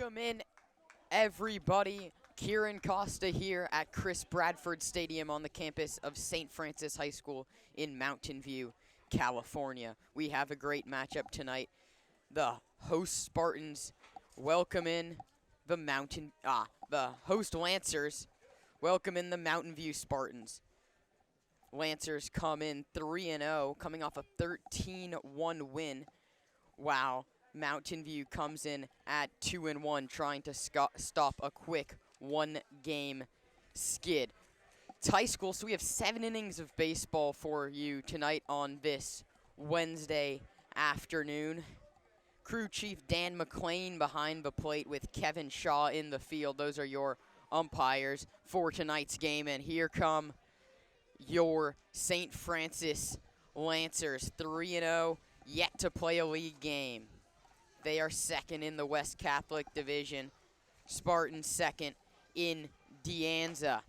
Welcome in, everybody. Kieran Costa here at Chris Bradford Stadium on the campus of St. Francis High School in Mountain View, California. We have a great matchup tonight. The host Spartans welcome in the host Lancers welcome in the Mountain View Spartans. Lancers come in 3-0, coming off a 13-1 win. Wow. Mountain View comes in at 2-1, trying to stop a quick one-game skid. It's high school, so we have 7 innings of baseball for you tonight on this Wednesday afternoon. Crew Chief Dan McLean behind the plate with Kevin Shaw in the field. Those are your umpires for tonight's game, and here come your St. Francis Lancers, 3-0, yet to play a league game. They are second in the West Catholic Division. Spartans second in De Anza.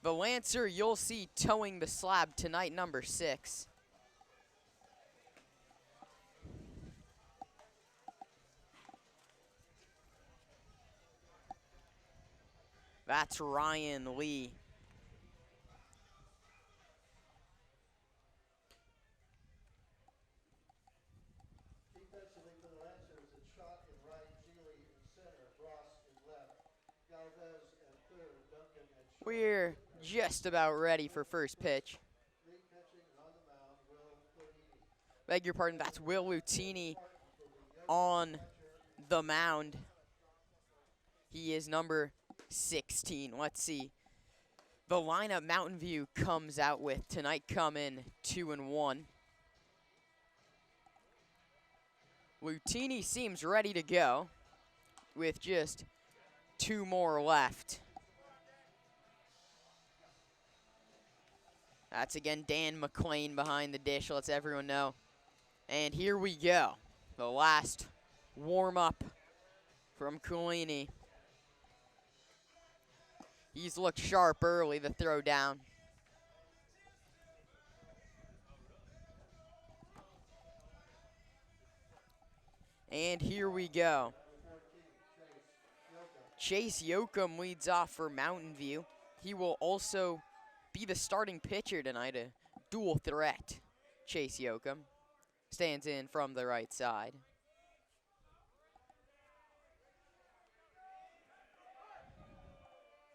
The Lancer you'll see towing the slab tonight, number 6. That's Ryan Lee. We're just about ready for first pitch. Beg your pardon, that's Will Lutini on the mound. He is number 16. Let's see. The lineup Mountain View comes out with tonight come in 2-1. Lutini seems ready to go with just 2 more left. That's again Dan McLean behind the dish, lets everyone know. And here we go. The last warm-up from Coolini. He's looked sharp early, the throw down. And here we go. Chase Yoakum leads off for Mountain View. He will also be the starting pitcher tonight, a dual threat. Chase Yoakum stands in from the right side.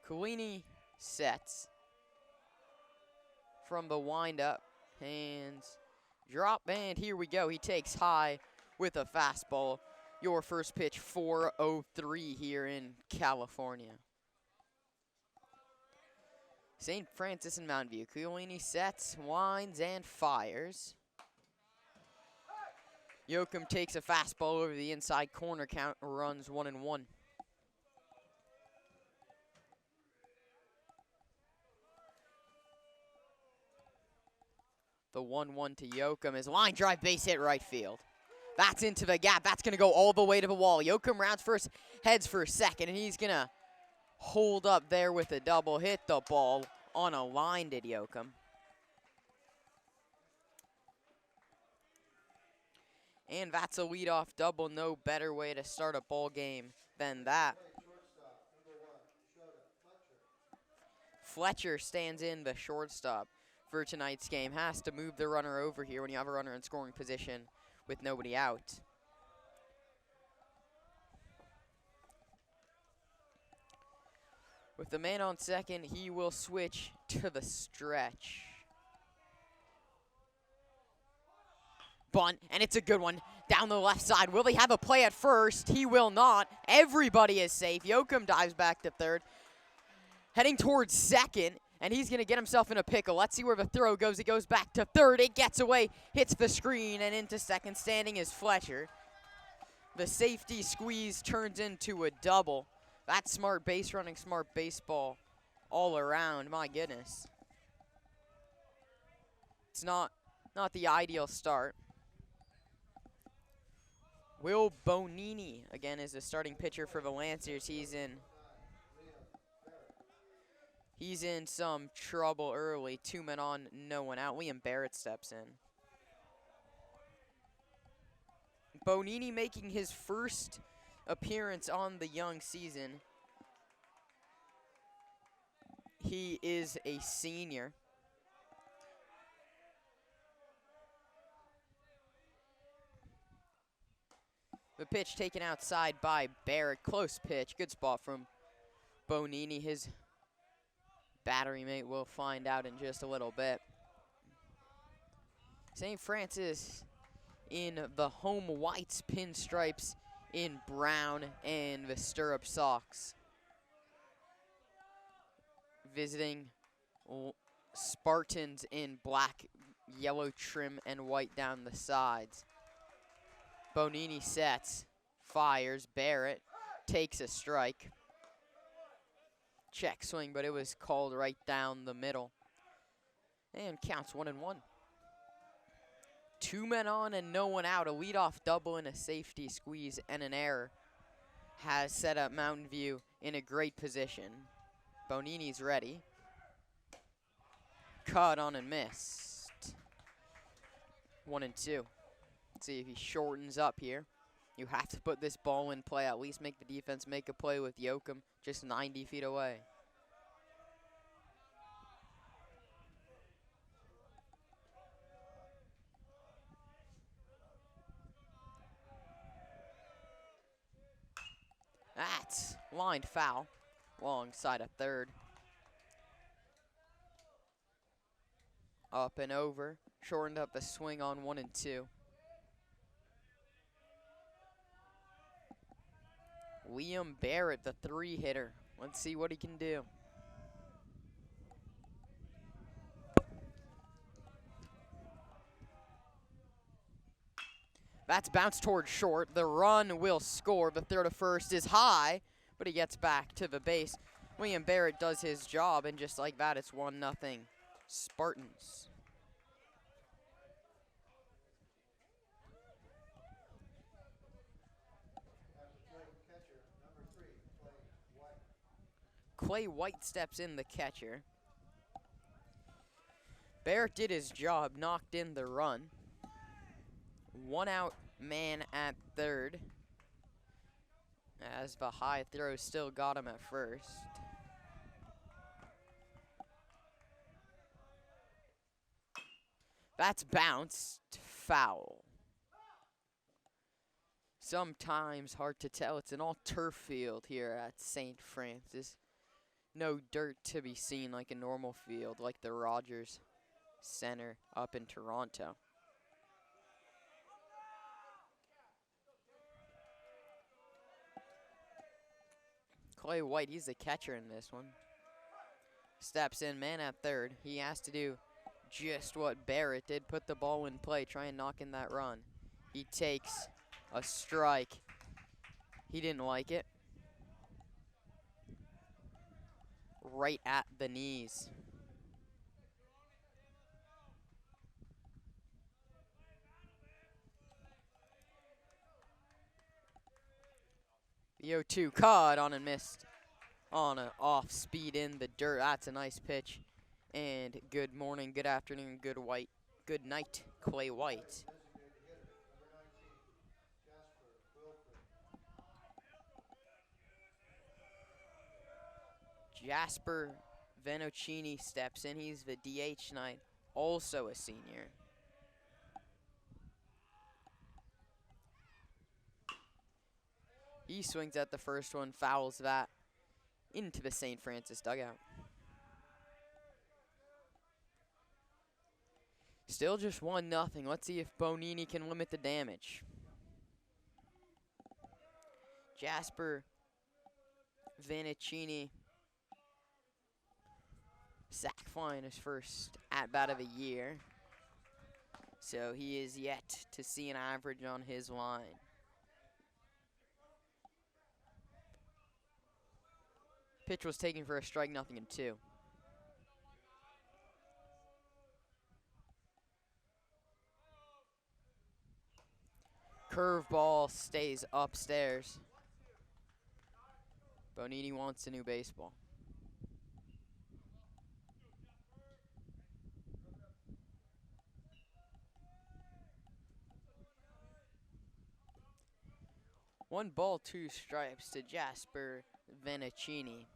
Coolini sets from the windup. Hands drop, and here we go. He takes high with a fastball. Your first pitch, 4:03 here in California. St. Francis and Mountain View. Coolini sets, winds, and fires. Yoakum takes a fastball over the inside corner, count runs 1-1. The 1-1 to Yoakum is line drive, base hit, right field. That's into the gap. That's going to go all the way to the wall. Yoakum rounds first, heads for second, and he's going to hold up there with a double. Hit the ball on a line, did Yoakum. And that's a leadoff double. No better way to start a ball game than that. Fletcher stands in, the shortstop for tonight's game. Has to move the runner over here when you have a runner in scoring position with nobody out. With the man on second, he will switch to the stretch. Bunt, and it's a good one down the left side. Will he have a play at first? He will not. Everybody is safe. Yoakum dives back to third. Heading towards second, and he's going to get himself in a pickle. Let's see where the throw goes. It goes back to third. It gets away, hits the screen, and into second. Standing is Fletcher. The safety squeeze turns into a double. That's smart base running, smart baseball all around. My goodness. It's not the ideal start. Will Bonini, again, is the starting pitcher for the Lancers. He's in some trouble early. 2 men on, no one out. Liam Barrett steps in. Bonini making his first appearance on the young season. He is a senior. The pitch taken outside by Barrett. Close pitch. Good spot from Bonini. His battery mate will find out in just a little bit. St. Francis in the home whites, pinstripes in brown, and the stirrup socks. Visiting Spartans in black, yellow trim, and white down the sides. Bonini sets, fires, Barrett takes a strike. Check swing, but it was called right down the middle. And counts 1-1. 2 men on and no one out. A leadoff double and a safety squeeze and an error has set up Mountain View in a great position. Bonini's ready. Cut on and missed. 1-2. Let's see if he shortens up here. You have to put this ball in play, at least make the defense make a play with Yoakum just 90 feet away. That's lined foul, long side of third. Up and over, shortened up the swing on 1-2. Liam Barrett, the 3-hitter. Let's see what he can do. That's bounced towards short. The run will score. The throw to first is high, but he gets back to the base. Liam Barrett does his job, and just like that, it's 1-0 Spartans. Clay White steps in, the catcher. Barrett did his job, knocked in the run. 1 out man at third, as the high throw still got him at first. That's bounced foul. Sometimes hard to tell. It's an all turf field here at St. Francis. No dirt to be seen like a normal field, like the Rogers Center up in Toronto. Clay White, he's the catcher in this one. Steps in, man at third. He has to do just what Barrett did, put the ball in play, try and knock in that run. He takes a strike. He didn't like it. Right at the knees. The 0-2 caught on and missed on an off speed in the dirt. That's a nice pitch. And good morning, good afternoon, good night, Clay White. Jasper Venocini steps in. He's the DH tonight, also a senior. He swings at the first one, fouls that into the St. Francis dugout. Still just 1-0. Let's see if Bonini can limit the damage. Jasper Venocini, sack flying his first at-bat of the year. So he is yet to see an average on his line. Pitch was taken for a strike, 0-2. Curveball stays upstairs. Bonini wants a new baseball. 1 ball, 2 strikes to Jasper Venicini.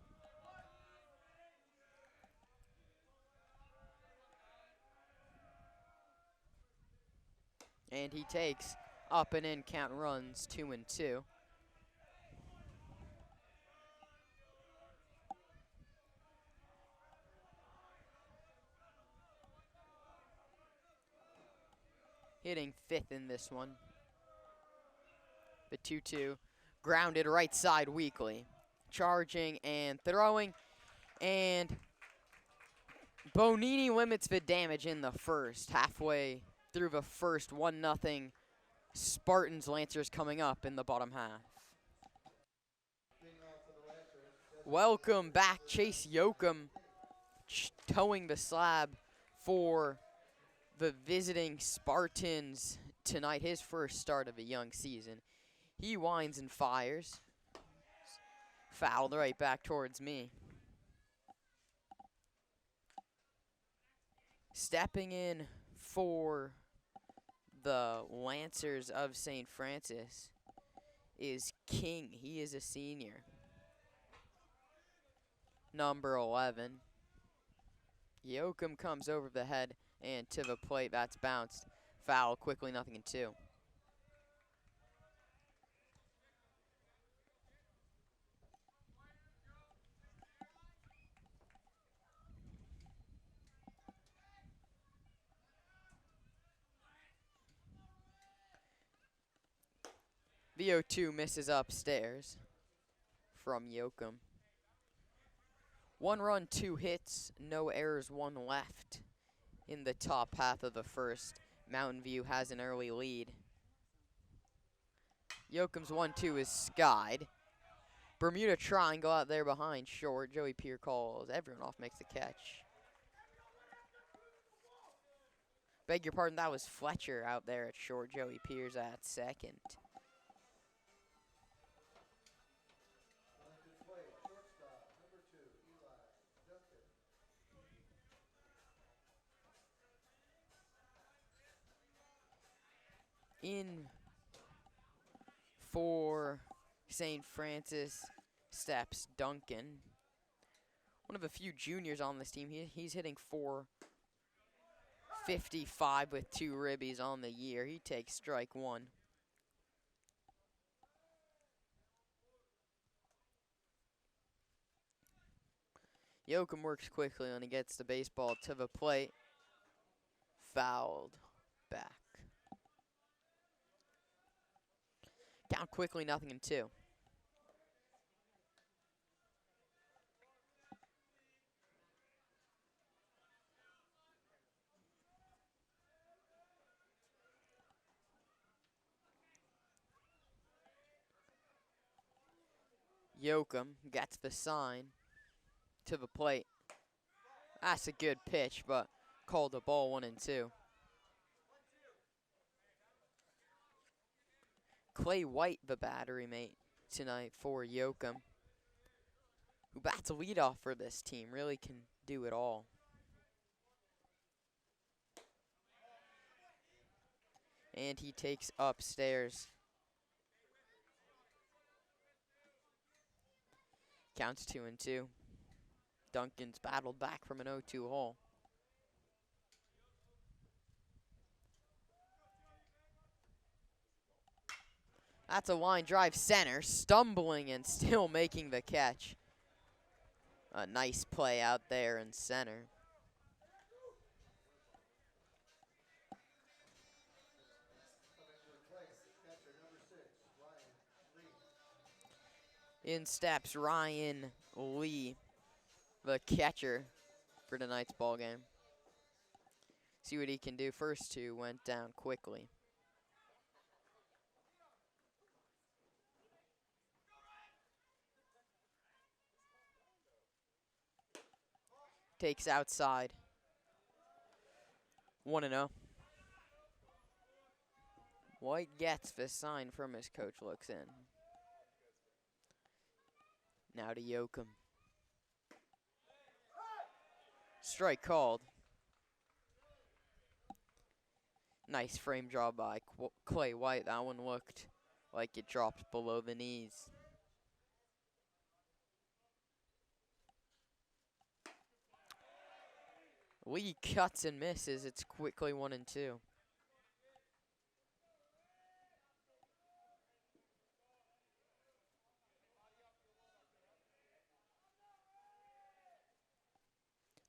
And he takes up and in, count runs 2-2. Hitting 5th in this one. The 2-2. Grounded right side weakly. Charging and throwing. And Bonini limits the damage in the first. Halfway through the first, 1-0. Spartans Lancers coming up in the bottom half. Welcome back, Chase Yoakum towing the slab for the visiting Spartans tonight. His first start of a young season. He winds and fires. Fouled right back towards me. Stepping in for the Lancers of St. Francis is King. He is a senior. Number 11. Yoakum comes over the head and to the plate. That's bounced. Foul quickly, 0-2. The 0-2 misses upstairs from Yoakum. 1 run, 2 hits, no errors, 1 left in the top half of the first. Mountain View has an early lead. Yoakum's 1-2 is skied. Bermuda Triangle out there behind short. Joey Peer calls everyone off, makes the catch. Beg your pardon, that was Fletcher out there at short. Joey Peer's at second. In for St. Francis steps Duncan. One of a few juniors on this team. He's hitting .455 with 2 ribbies on the year. He takes strike 1. Yoakum works quickly when he gets the baseball to the plate. Fouled back. Count quickly, 0-2. Yoakum gets the sign to the plate. That's a good pitch, but called a ball, 1-2. Clay White, the battery mate tonight for Yoakum, who bats leadoff for this team, really can do it all. And he takes upstairs. Counts 2-2. Duncan's battled back from an 0-2 hole. That's a line drive center, stumbling and still making the catch. A nice play out there in center. In steps Ryan Lee, the catcher for tonight's ball game. See what he can do. First 2 went down quickly. Takes outside. 1-0. White gets the sign from his coach, looks in. Now to Yoakum. Strike called. Nice frame draw by Clay White. That one looked like it dropped below the knees. Lee cuts and misses. It's quickly 1-2.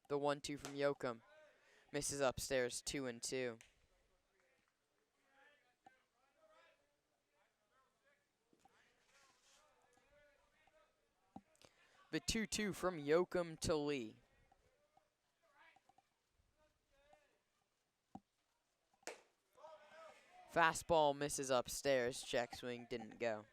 The 1-2 from Yoakum. Misses upstairs, 2-2. The 2-2 from Yoakum to Lee. Fastball misses upstairs. Check swing didn't go.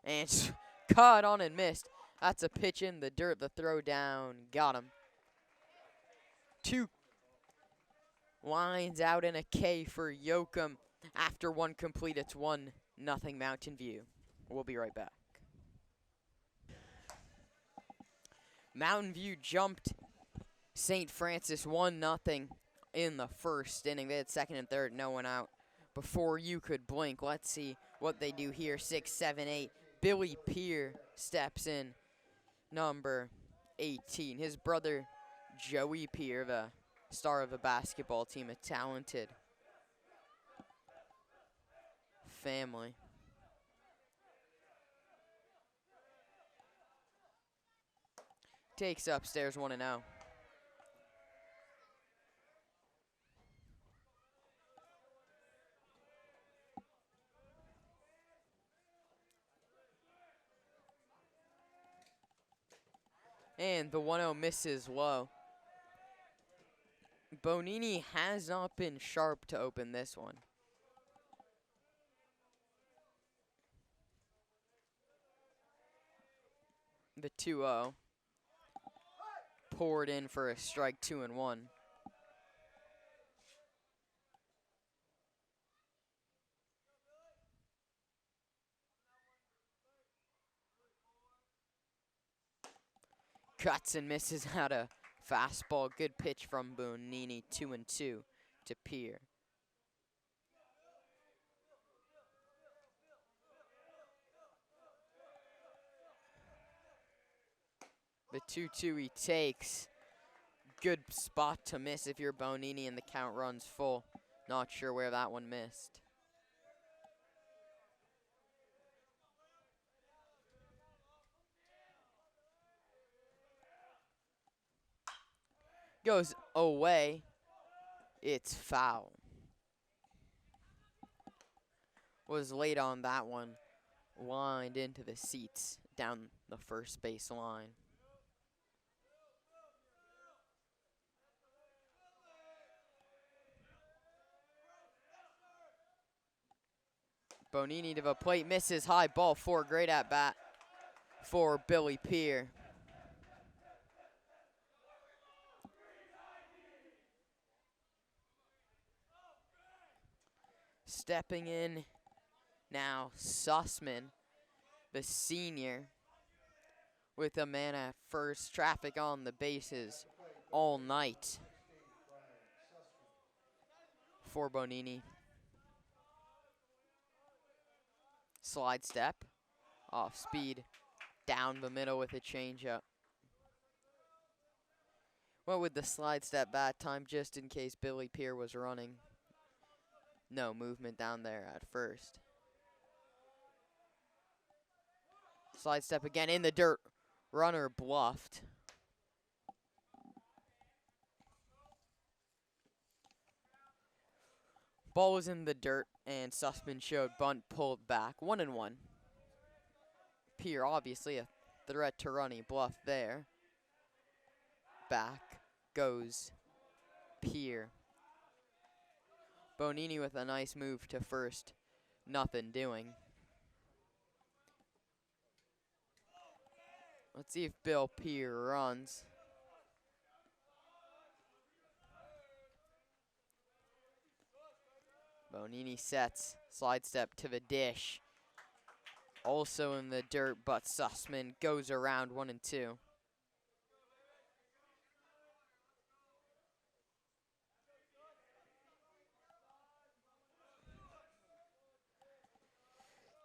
And caught on and missed. That's a pitch in the dirt. The throw down got him. 2 lines out in a K for Yoakum. After 1 complete, it's 1-0 Mountain View. We'll be right back. Mountain View jumped St. Francis 1-0 in the first inning. They had second and third, no one out. Before you could blink, let's see what they do here. 6, 7, 8. Billy Peer steps in, number 18. His brother, Joey Peer, the star of the basketball team, a talented family. Takes upstairs 1-0. And the 1-0 misses low. Bonini has not been sharp to open this one. The 2-0. Poured in for a strike, 2-1. Cuts and misses out a fastball. Good pitch from Bonini, 2-2 to Peer. The 2-2 he takes. Good spot to miss if you're Bonini and the count runs full. Not sure where that one missed. Goes away. It's foul. Was late on that one. Lined into the seats down the first base line. Bonini to the plate, misses high ball 4. Great at bat for Billy Peer. Stepping in now, Sussman, the senior, with a man at first. Traffic on the bases all night for Bonini. Slide step, off speed, down the middle with a changeup. Went with the slide step bat time just in case Billy Peer was running. No movement down there at first. Slide step again in the dirt. Runner bluffed. Ball was in the dirt, and Sussman showed bunt pulled back. 1-1. Peer, obviously a threat to run. He bluffed there. Back goes Peer. Bonini with a nice move to first. Nothing doing. Let's see if Bill Peer runs. Bonini sets. Slide step to the dish. Also in the dirt, but Sussman goes around 1-2.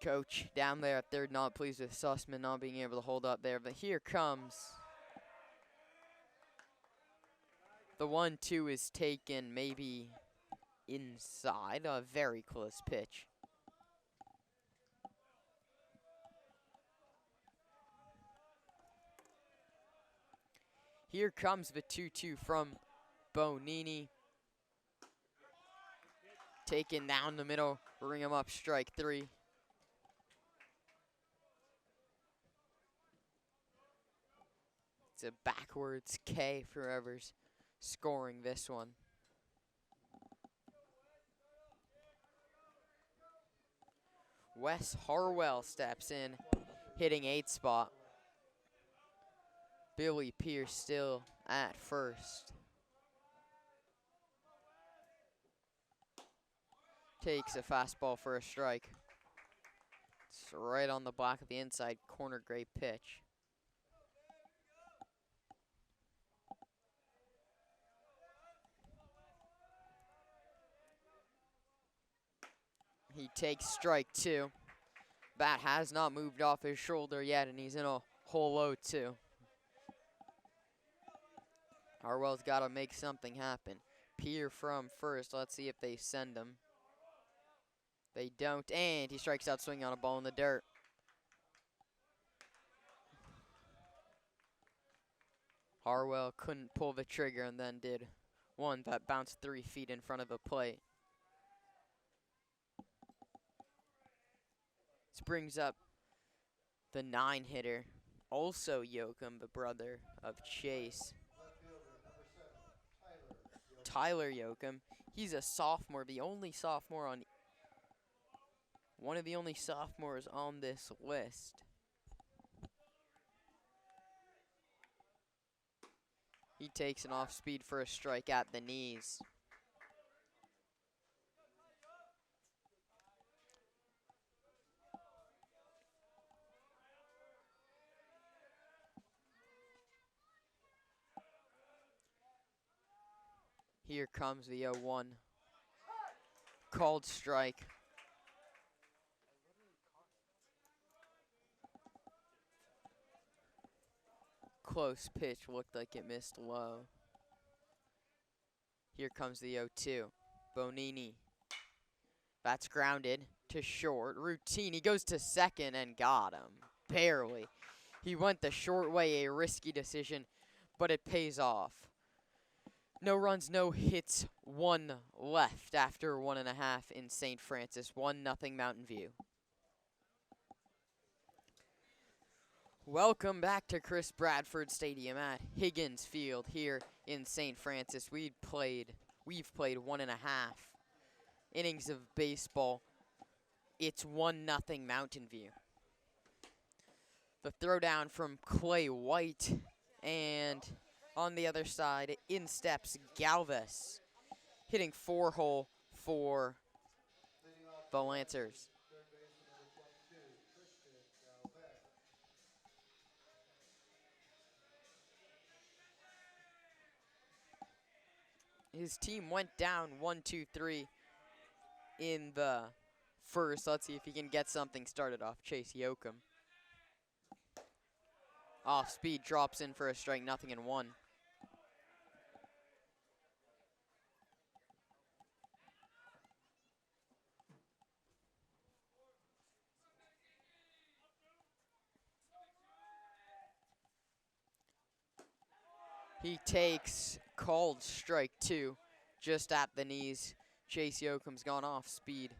Coach down there at third, not pleased with Sussman not being able to hold up there, but here comes the 1-2 is taken maybe inside, a very close pitch. Here comes the 2-2 from Bonini. Taken down the middle, ring him up, strike 3. It's a backwards K for whoever's scoring this one. Wes Harwell steps in, hitting 8th spot. Billy Pierce still at first. Takes a fastball for a strike. It's right on the block of the inside corner, great pitch. He takes strike 2. Bat has not moved off his shoulder yet, and he's in a hole 0-2. Harwell's got to make something happen. Pierre from first. Let's see if they send him. They don't, and he strikes out swinging on a ball in the dirt. Harwell couldn't pull the trigger and then did one that bounced 3 feet in front of the plate. This brings up the 9-hitter, also Yoakum, the brother of Chase. Tyler Yoakum. He's a sophomore, one of the only sophomores on this list. He takes an off speed for a strike at the knees. Here comes the 0-1. Called strike. Close pitch, looked like it missed low. Here comes the 0-2. Bonini. That's grounded to short. Routine, he goes to second and got him. Barely. He went the short way, a risky decision, but it pays off. No runs, no hits, 1 left after 1.5 in St. Francis. 1-0 Mountain View. Welcome back to Chris Bradford Stadium at Higgins Field here in St. Francis. We've played 1.5 innings of baseball. It's 1-0 Mountain View. The throwdown from Clay White, and on the other side, in steps Galvis, hitting 4-hole for the Lancers. His team went down 1-2-3 in the first. Let's see if he can get something started off. Chase Yoakum. Off speed, drops in for a strike, 0-1. He takes called strike 2, just at the knees. Chase Yoakum's gone off speed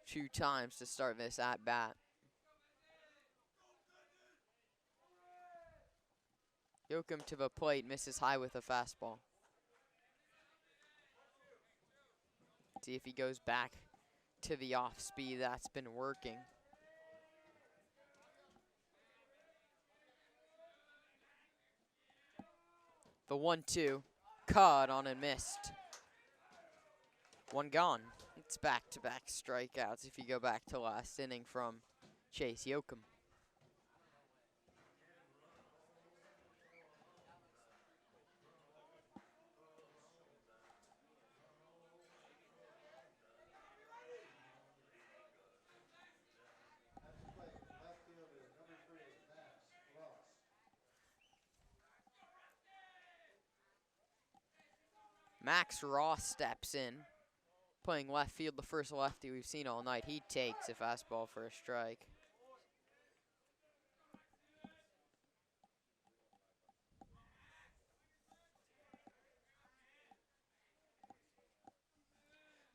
2 times to start this at bat. Yoakum to the plate, misses high with a fastball. See if he goes back to the off speed. That's been working. The 1-2, cut on and missed. 1 gone. It's back-to-back strikeouts if you go back to last inning from Chase Yoakum. Max Ross steps in, playing left field, the first lefty we've seen all night. He takes a fastball for a strike.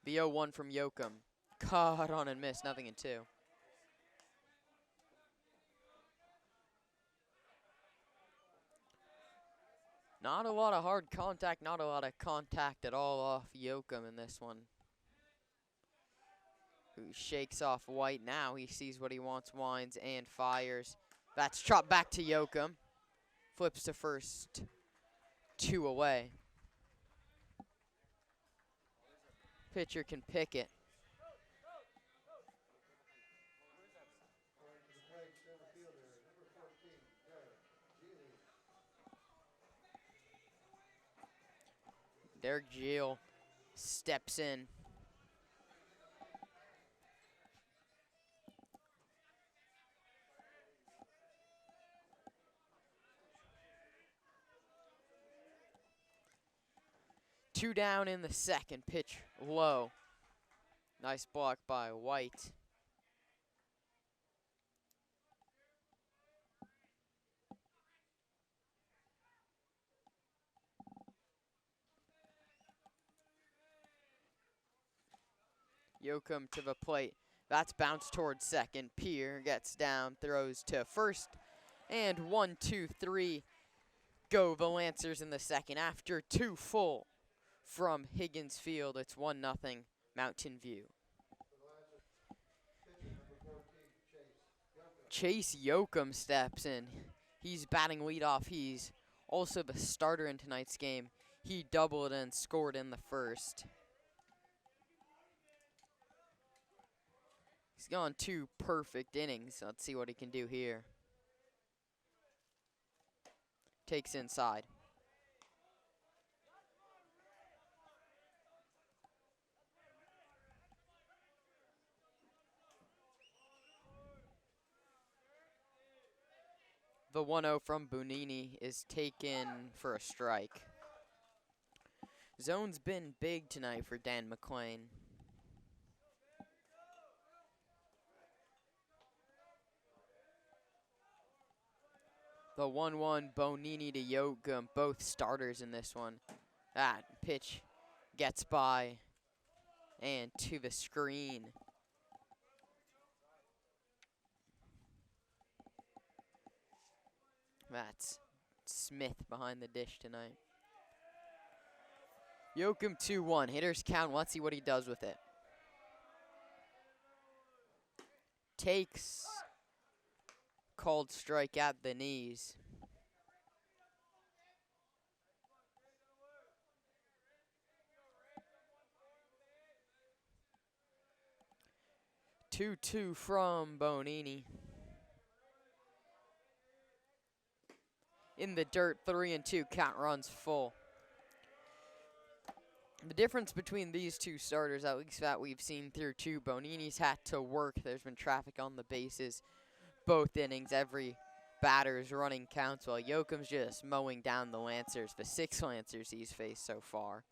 The 0-1 from Yoakum. Caught on and missed, 0-2. Not a lot of hard contact, not a lot of contact at all off Yoakum in this one. Who shakes off White now. He sees what he wants, winds, and fires. That's chopped back to Yoakum. Flips to first, 2 away. Pitcher can pick it. Derek Geel steps in. Two down in the second. Pitch low. Nice block by White. Yoakum to the plate. That's bounced towards second. Pierre gets down, throws to first. And 1, 2, 3 go the Lancers in the second after 2 full from Higgins Field. It's 1-0 Mountain View. Chase Yoakum steps in. He's batting leadoff. He's also the starter in tonight's game. He doubled and scored in the first. He's gone 2 perfect innings. Let's see what he can do here. Takes inside. The 1-0 from Bonini is taken for a strike. Zone's been big tonight for Dan McLean. The 1-1 Bonini to Yoakum, both starters in this one. That pitch gets by and to the screen. That's Smith behind the dish tonight. Yoakum 2-1. Hitters count. Let's see what he does with it. Takes. Called strike at the knees. Two from Bonini. In the dirt, 3-2. Count runs full. The difference between these two starters, at least that we've seen through 2, Bonini's had to work. There's been traffic on the bases. Both innings, every batter's running counts while Yoakum's just mowing down the Lancers, the 6 Lancers he's faced so far.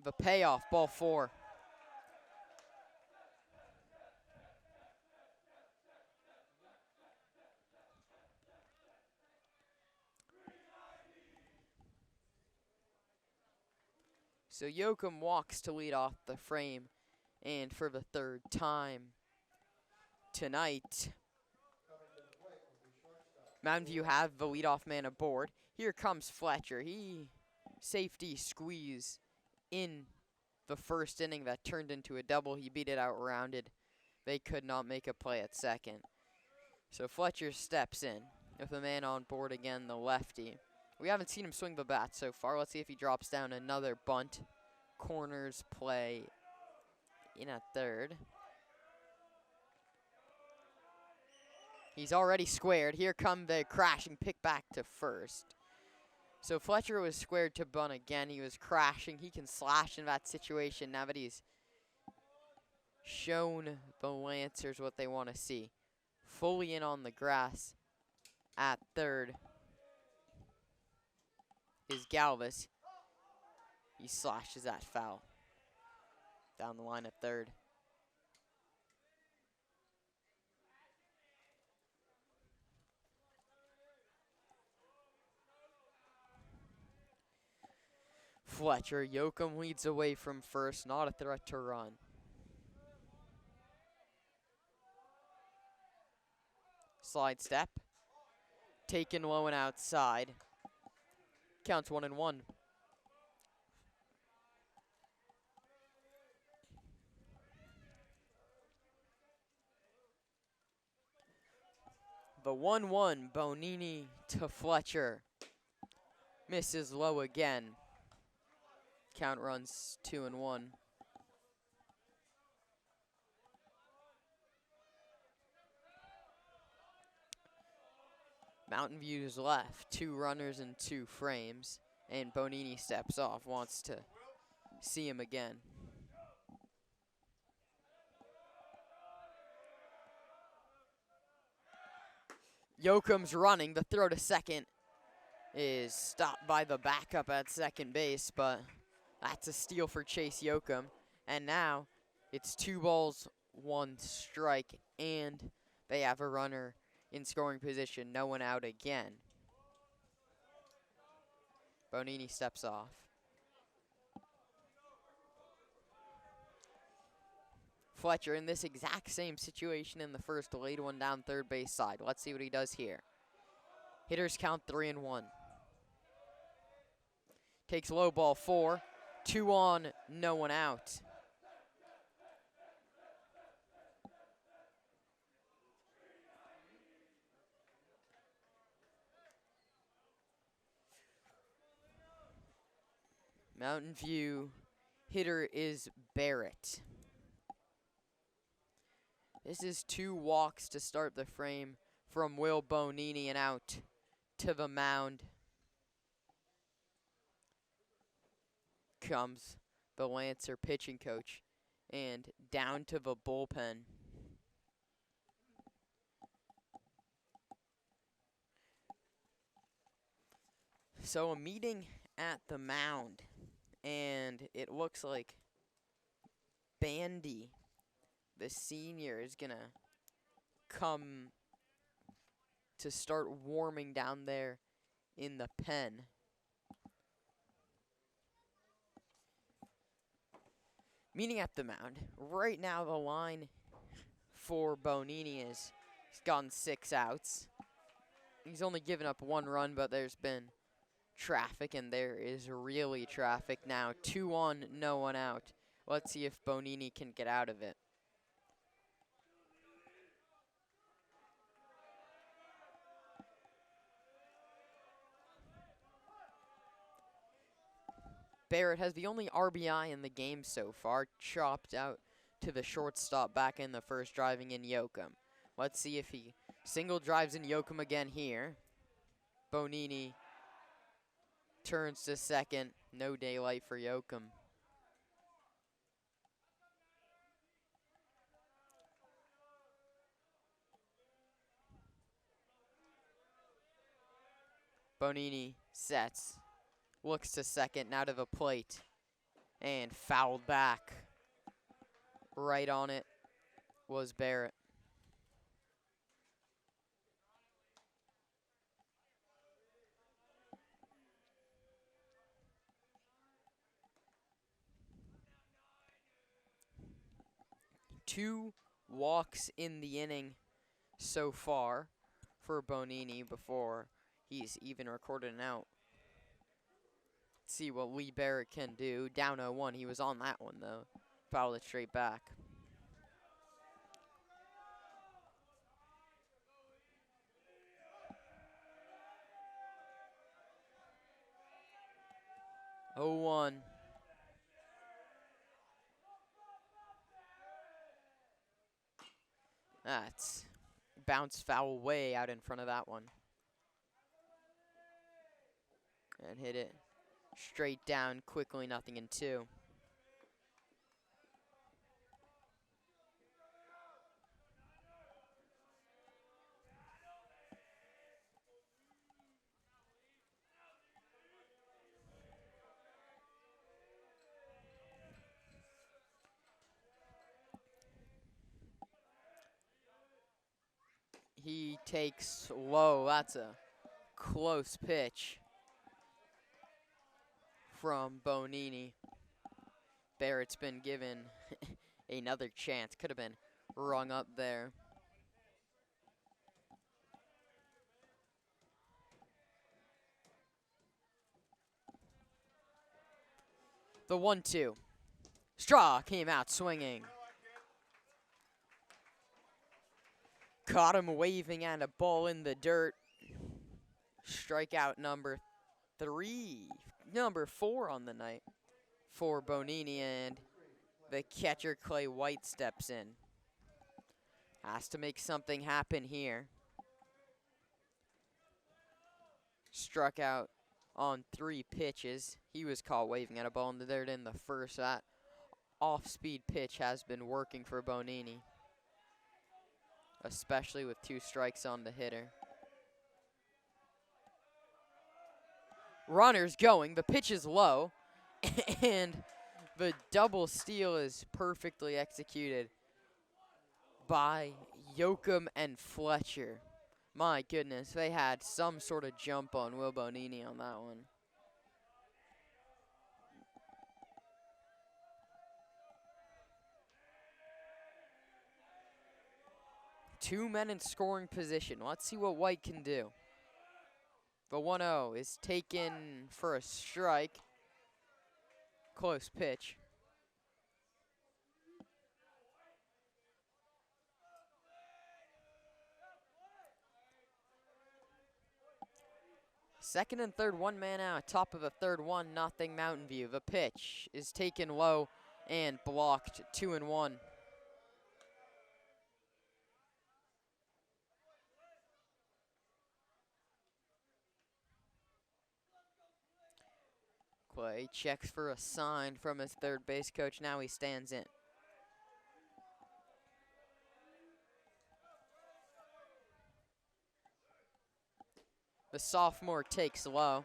The payoff, ball 4. So Yoakum walks to lead off the frame, and for the 3rd time tonight, Mountain View have the leadoff man aboard. Here comes Fletcher. He safety squeeze in the first inning that turned into a double. He beat it out rounded. They could not make a play at second. So Fletcher steps in with a man on board again, the lefty. We haven't seen him swing the bat so far. Let's see if he drops down another bunt. Corners play in at third. He's already squared. Here come the crashing pick back to first. So Fletcher was squared to bunt again. He was crashing. He can slash in that situation now that he's shown the Lancers what they want to see. Fully in on the grass at third is Galvis. He slashes that foul down the line at third. Fletcher, Yoakum leads away from first, not a threat to run. Slide step, taken low and outside. Counts 1-1. The 1-1, Bonini to Fletcher. Misses low again. Count runs 2-1. Mountain View's left, 2 runners and 2 frames, and Bonini steps off, wants to see him again. Yoakum's running. The throw to second is stopped by the backup at second base, but that's a steal for Chase Yoakum. And now it's 2 balls, 1 strike, and they have a runner in scoring position, no one out again. Bonini steps off. Fletcher in this exact same situation in the first, laid one down third base side. Let's see what he does here. Hitters count 3-1. Takes low ball 4. 2 on, no one out. Mountain View hitter is Barrett. This is 2 walks to start the frame from Will Bonini, and out to the mound comes the Lancer pitching coach, and down to the bullpen. So a meeting at the mound, and it looks like Bandy, the senior, is gonna come to start warming down there in the pen. Meeting at the mound. Right now the line for Bonini is he's gotten 6 outs. He's only given up 1 run, but there's been traffic, and there is really traffic now. 2 on, no one out. Let's see if Bonini can get out of it. Barrett has the only RBI in the game so far, chopped out to the shortstop back in the first, driving in Yoakum. Let's see if he single drives in Yoakum again here. Bonini turns to second. No daylight for Yoakum. Bonini sets. Looks to second, now to the plate, and fouled back. Right on it was Barrett. Two walks in the inning so far for Bonini before he's even recorded an out. See what Lee Barrett can do. Down 0-1. He was on that one, though. Fouled it straight back. 0-1. That's bounce foul way out in front of that one. And hit it straight down quickly, 0-2. He takes low. That's a close pitch from Bonini. Barrett's been given another chance. Could have been rung up there. The 1-2. Straw came out swinging. Caught him waving at a ball in the dirt. Strikeout number 4 on the night for Bonini, and the catcher Clay White steps in. Has to make something happen here. Struck out on 3 pitches. He was caught waving at a ball in the dirt in the first. That off-speed pitch has been working for Bonini, especially with 2 strikes on the hitter. Runners going. The pitch is low, and the double steal is perfectly executed by Yoakum and Fletcher. My goodness, they had some sort of jump on Will Bonini on that one. Two men in scoring position. Let's see what White can do. The 1-0 is taken for a strike. Close pitch. Second and third, 1 man out. Top of the third, 1-0 Mountain View. The pitch is taken low and blocked. 2-1. Clay checks for a sign from his third base coach. Now he stands in. The sophomore takes low.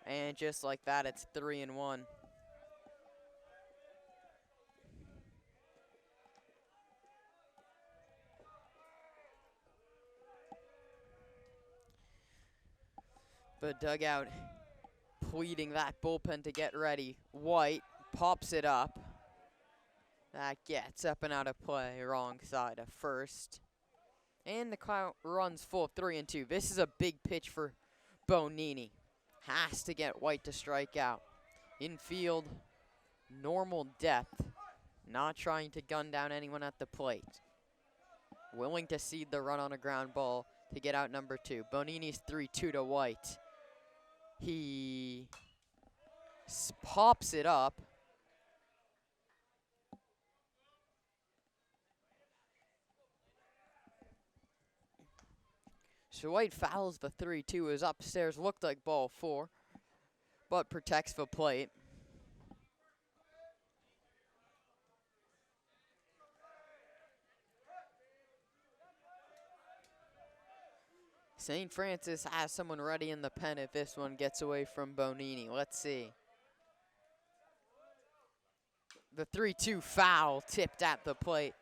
And just like that, it's 3-1. The dugout pleading that bullpen to get ready. White pops it up. That gets up and out of play, wrong side of first. And the count runs full, 3-2. This is a big pitch for Bonini. Has to get White to strike out. Infield, normal depth. Not trying to gun down anyone at the plate. Willing to cede the run on a ground ball to get out number 2. Bonini's 3-2 to White. He pops it up. So White fouls the 3-2. Is upstairs, looked like ball 4, but protects the plate. St. Francis has someone ready in the pen if this one gets away from Bonini. Let's see. The 3-2 foul tipped at the plate.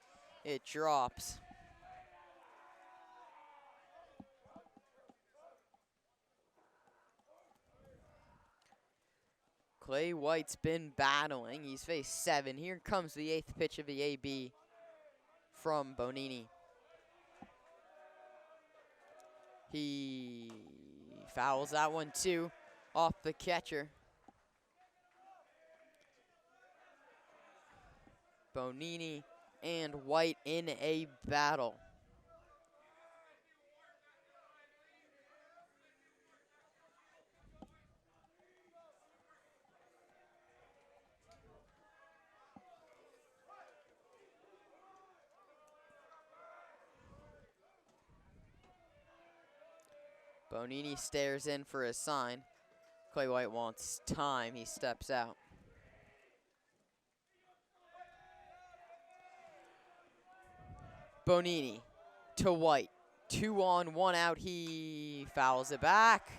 It drops. Clay White's been battling. He's faced 7. Here comes the 8th pitch of the AB from Bonini. He fouls that one too, off the catcher. Bonini and White in a battle. Bonini stares in for a sign. Clay White wants time. He steps out. Bonini to White. 2 on, 1 out. He fouls it back.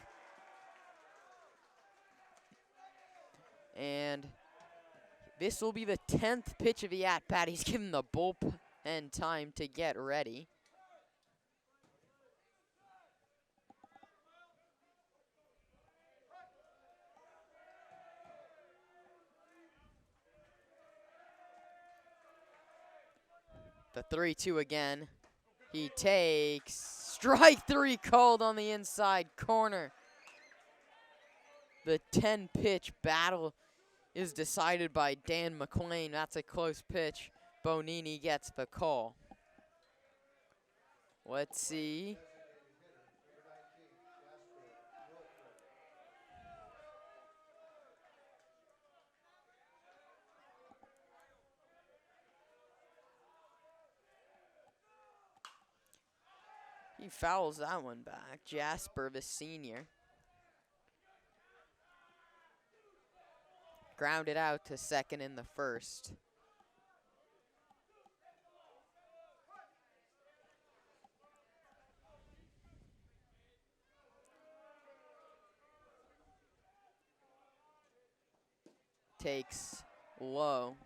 And this will be the 10th pitch of the at-bat. He's given the bullpen time to get ready. The 3-2 again. He takes strike 3 called on the inside corner. The 10-pitch battle is decided by Dan McLean. That's a close pitch. Bonini gets the call. Let's see. He fouls that one back. Jasper, the senior. Grounded out to second in the first. Takes low.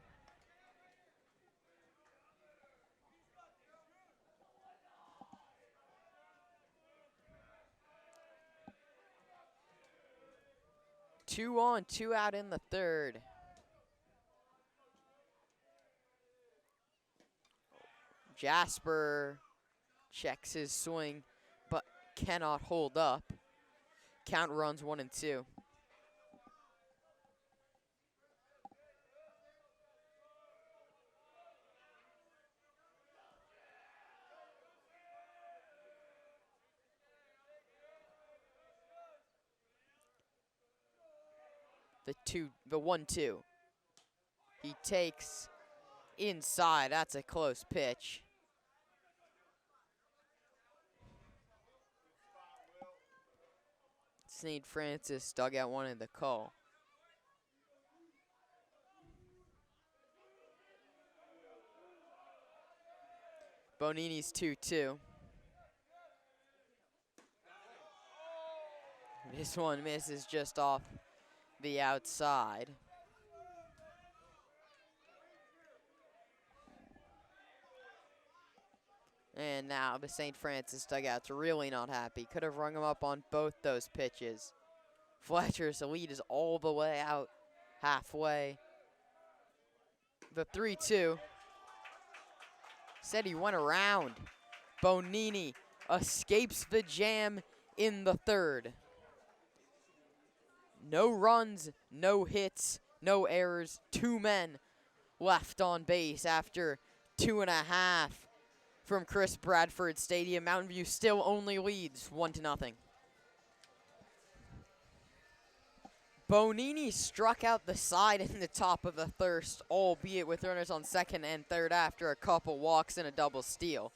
Two on, 2 out in the third. Jasper checks his swing, but cannot hold up. Count runs 1 and 2. The 1-2. He takes inside. That's a close pitch. St. Francis dugout wanted the call. Bonini's 2-2. This one misses just off the outside. And now the St. Francis dugout's really not happy. Could have rung him up on both those pitches. Fletcher's lead is all the way out halfway. The 3-2. Said he went around. Bonini escapes the jam in the third. No runs, no hits, no errors. 2 men left on base after 2.5 from Chris Bradford Stadium. Mountain View still only leads 1-0. Bonini struck out the side in the top of the first, albeit with runners on second and third after a couple walks and a double steal.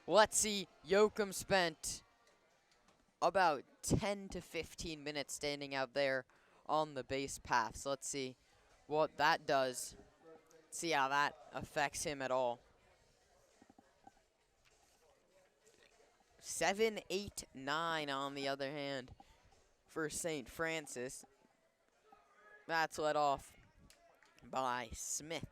Let's see, Yoakum spent about 10 to 15 minutes standing out there on the base path. So let's see what that does. See how that affects him at all. 7, 8, 9 on the other hand for St. Francis. That's led off by Smith.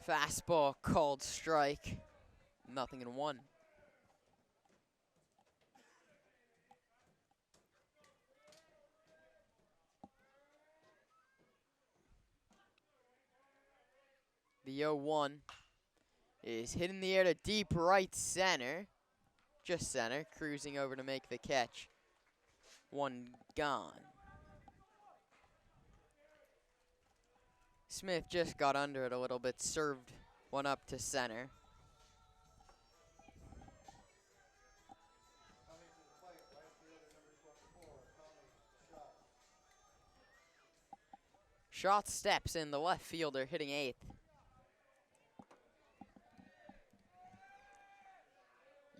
Fastball called strike. 0-1. The 0-1 is hit in the air to deep right center. Just center, cruising over to make the catch. 1 gone. Smith just got under it a little bit, served one up to center. Shot steps in, the left fielder hitting 8th.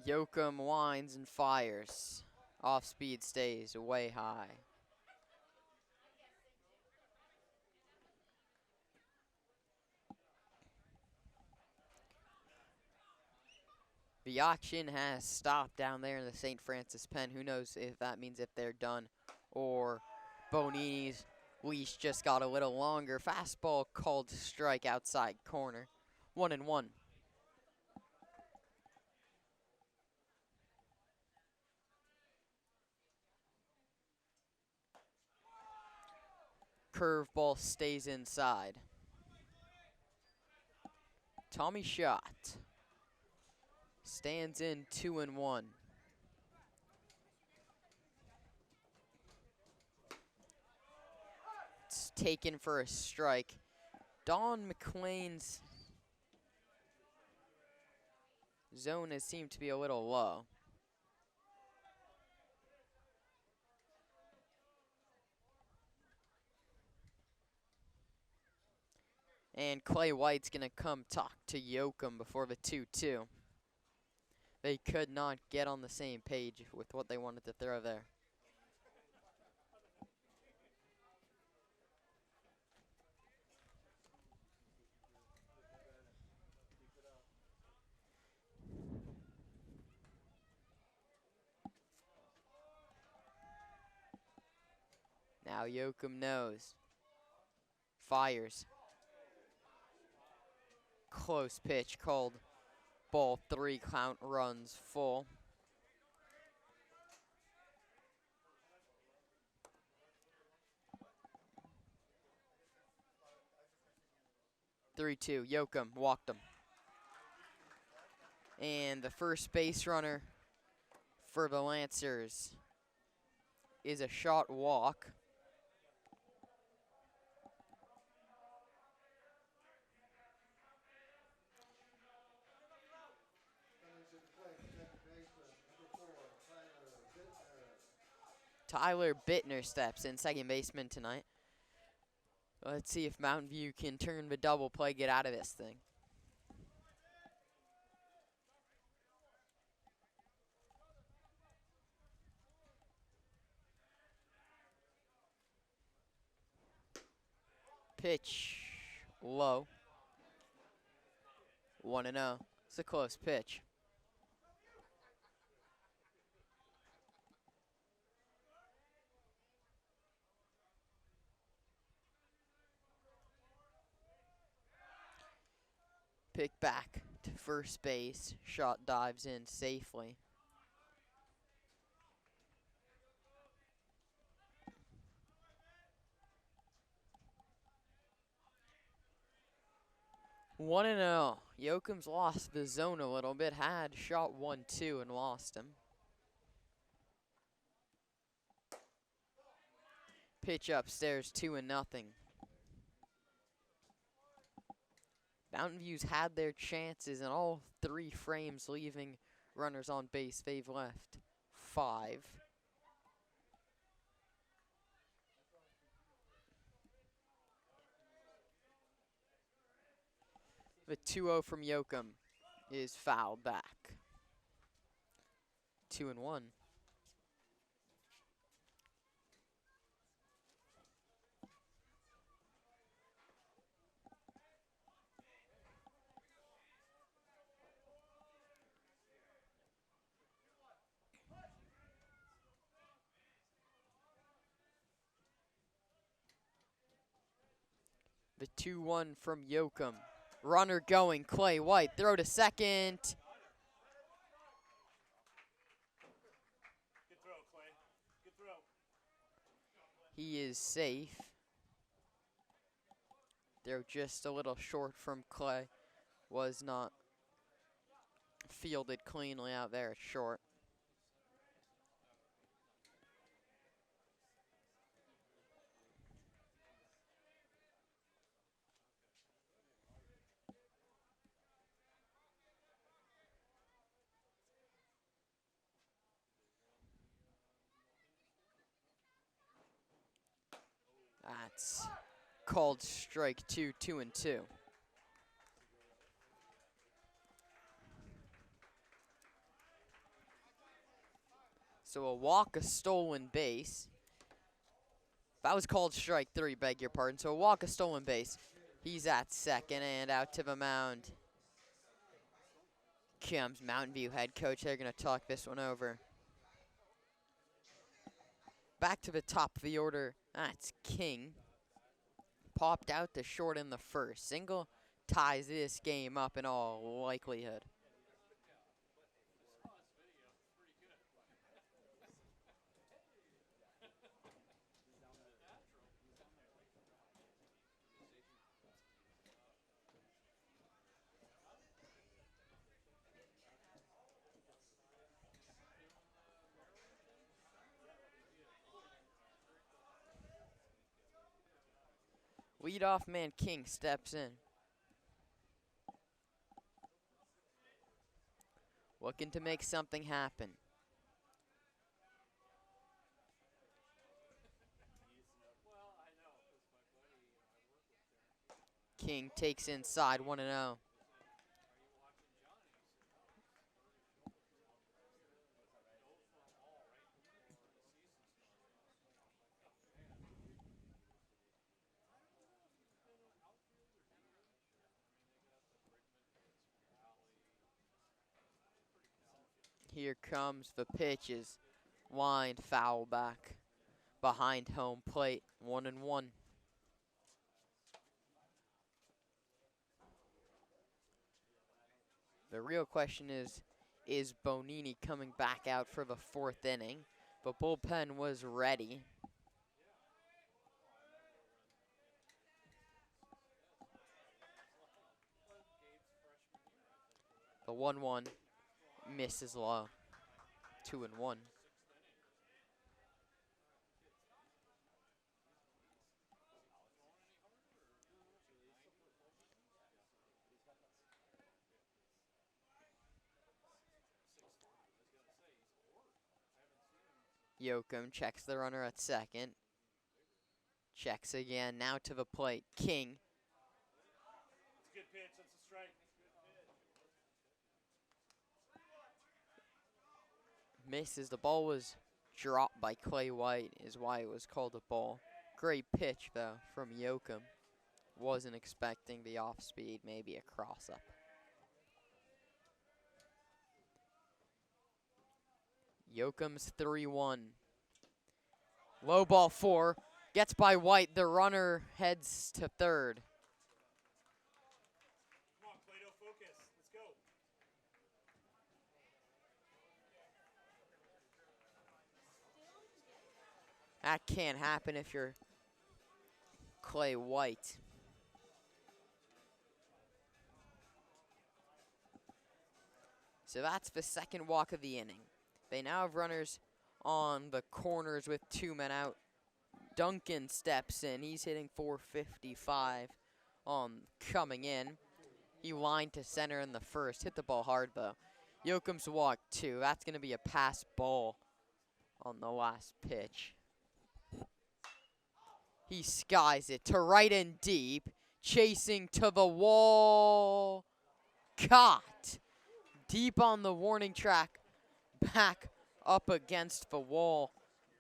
Yoakum winds and fires. Off speed stays way high. The action has stopped down there in the St. Francis pen. Who knows if that means if they're done or Bonini's leash just got a little longer. Fastball called strike outside corner. 1-1. Curveball stays inside. Tommy shot. Stands in 2-1. It's taken for a strike. Don McLean's zone has seemed to be a little low. And Clay White's going to come talk to Yoakum before the 2-2. They could not get on the same page with what they wanted to throw there. Now Yoakum knows. Fires. Close pitch called. Ball 3, count runs full. Three-two. Yoakum walked him. And the first base runner for the Lancers is a shot walk. Tyler Bittner steps in, second baseman tonight. Let's see if Mountain View can turn the double play, get out of this thing. Pitch low. 1-0. It's a close pitch. Pick back to first base. Shot dives in safely. One and 0. Yoakum's lost the zone a little bit. Had shot 1-2 and lost him. Pitch upstairs, 2-0. Mountain View's had their chances in all 3 frames, leaving runners on base. They've left 5. The 2-0 from Yoakum is fouled back. 2-1. The 2-1 from Yoakum. Runner going, Clay White, throw to second. Good throw, Clay. Good throw. He is safe. They're just a little short from Clay. Was not fielded cleanly out there at short. That's called strike 2, 2-2. So a walk, a stolen base. That was called strike 3, beg your pardon. So a walk, a stolen base. He's at second and out to the mound comes Mountain View head coach. They're going to talk this one over. Back to the top of the order. That's King. Popped out to short in the first. Single ties this game up in all likelihood. Leadoff man King steps in. Looking to make something happen. King takes inside 1-0. Here comes the pitches. Lined foul back behind home plate. 1-1. The real question is Bonini coming back out for the 4th inning? But Bullpen was ready. The 1-1 misses low. 2-1. Yoakum checks the runner at second. Checks again, now to the plate. King. It's a good pitch. That's a strike. Misses. The ball was dropped by Clay White is why it was called a ball. Great pitch, though, from Yoakum. Wasn't expecting the off-speed, maybe a cross-up. Yoakum's 3-1. Low ball 4. Gets by White. The runner heads to third. Come on, Plato, focus. Let's go. That can't happen if you're Clay White. So that's the second walk of the inning. They now have runners on the corners with 2 men out. Duncan steps in. He's hitting .455 coming in. He lined to center in the first. Hit the ball hard, though. Yoakum's walk 2. That's going to be a pass ball on the last pitch. He skies it to right and deep. Chasing to the wall. Caught. Deep on the warning track. Back up against the wall.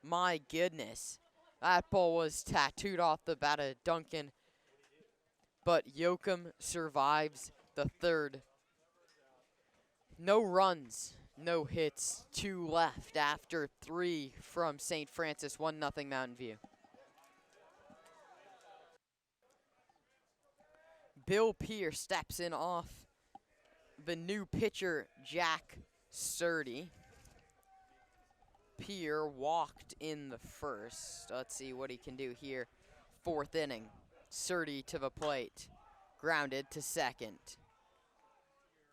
My goodness. That ball was tattooed off the bat of Duncan. But Yoakum survives the third. No runs, no hits. 2 left after 3 from St. Francis. 1-0 Mountain View. Bill Pierce steps in off the new pitcher, Jack Surdy. Pierre walked in the first. Let's see what he can do here. 4th inning. Surdy to the plate. Grounded to second.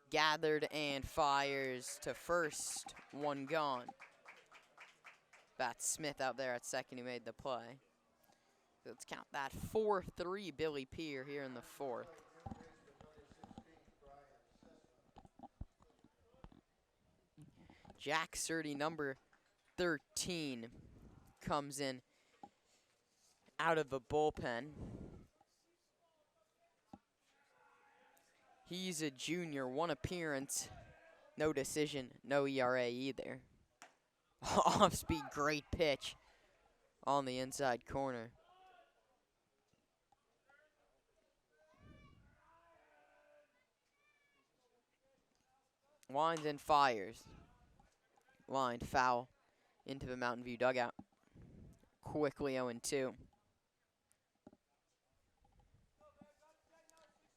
Gathered and fires to first. 1 gone. That's Smith out there at second who made the play. Let's count that. 4-3 Billy Pierre here in the 4th. Jack Surdy, number 13, comes in out of the bullpen. He's a junior, 1 appearance, no decision, no ERA either. Off-speed, great pitch on the inside corner. Lines and fires. Lined foul into the Mountain View dugout. Quickly 0-2.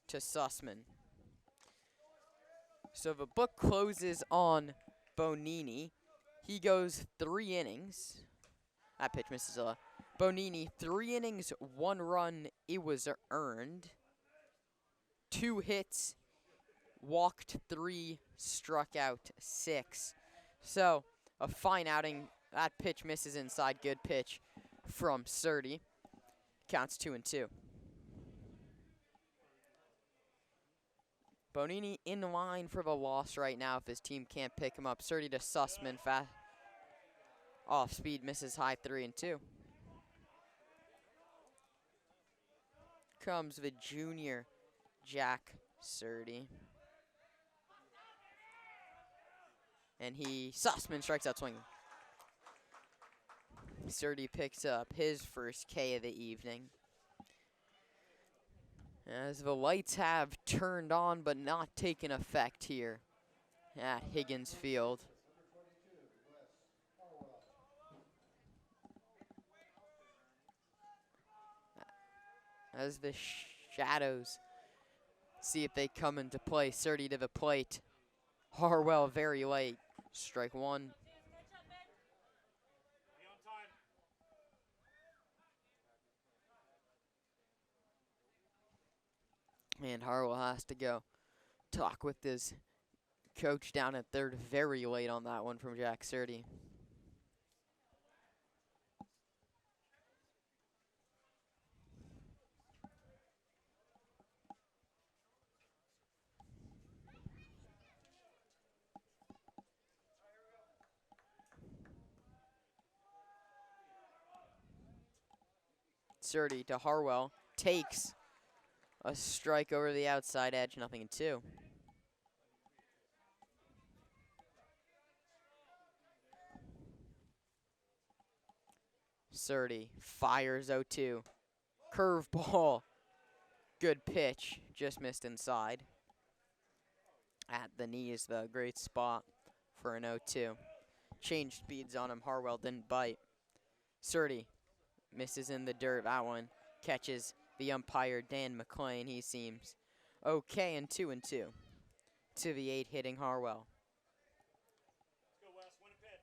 To Sussman. So the book closes on Bonini. He goes 3 innings. That pitch misses a Bonini, 3 innings, 1 run. It was earned. 2 hits, walked 3, struck out 6. So a fine outing. That pitch misses inside. Good pitch from Surdy. Counts 2-2. Bonini in line for the loss right now if his team can't pick him up. Surdy to Sussman. Off speed, misses high 3-2. Comes the junior, Jack Surdy. And Sussman strikes out swinging. Surdy picks up his first K of the evening. As the lights have turned on but not taken effect here at Higgins Field. As the shadows see if they come into play. Surdy to the plate. Harwell very late. Strike 1. And Harwell has to go talk with his coach down at third. Very late on that one from Jack Surdy. Surdy to Harwell. Takes a strike over the outside edge. 0-2. Surdy fires 0-2. Curveball. Good pitch. Just missed inside. At the knees, the great spot for an 0-2. Changed speeds on him. Harwell didn't bite. Surdy misses in the dirt. That one catches the umpire, Dan McClain. He seems okay, and 2-2 to the 8 hitting Harwell. Let's go, Wes. Win a pitch.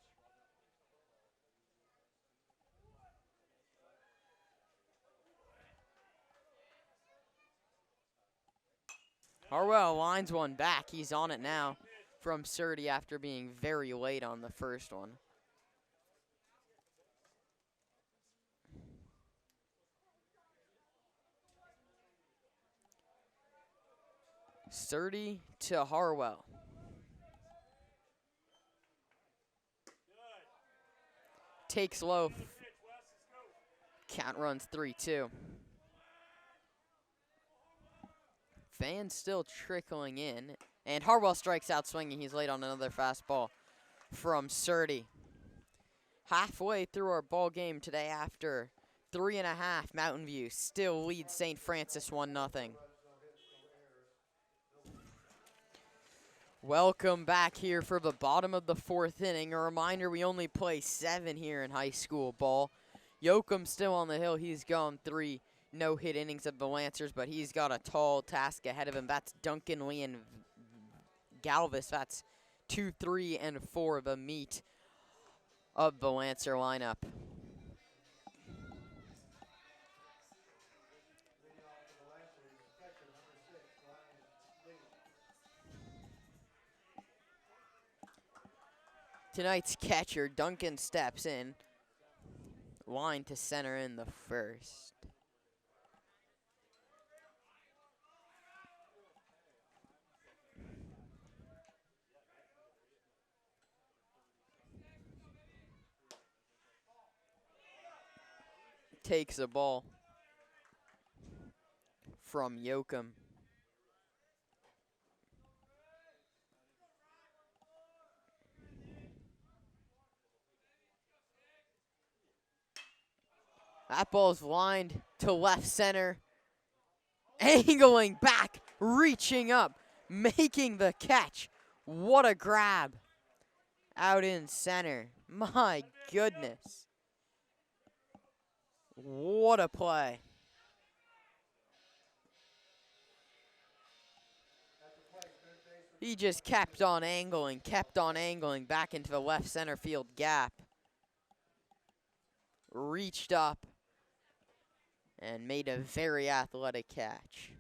Harwell lines one back. He's on it now from Surdy after being very late on the first one. Surdy to Harwell. Takes low. Count runs 3-2. Fans still trickling in. And Harwell strikes out swinging. He's late on another fastball from Surdy. Halfway through our ball game today after 3.5, Mountain View still leads St. Francis 1-0. Welcome back here for the bottom of the 4th inning. A reminder, we only play 7 here in high school ball. Yoakum still on the hill. He's gone 3 no-hit innings of the Lancers, but he's got a tall task ahead of him. That's Duncan Lee and Galvis. That's 2, 3, and 4 the meat of the Lancer lineup. Tonight's catcher, Duncan, steps in. Line to center in the first. Takes a ball from Yoakum. That ball's lined to left center. Angling back, reaching up, making the catch. What a grab. Out in center. My goodness. What a play. He just kept on angling back into the left center field gap. Reached up and made a very athletic catch.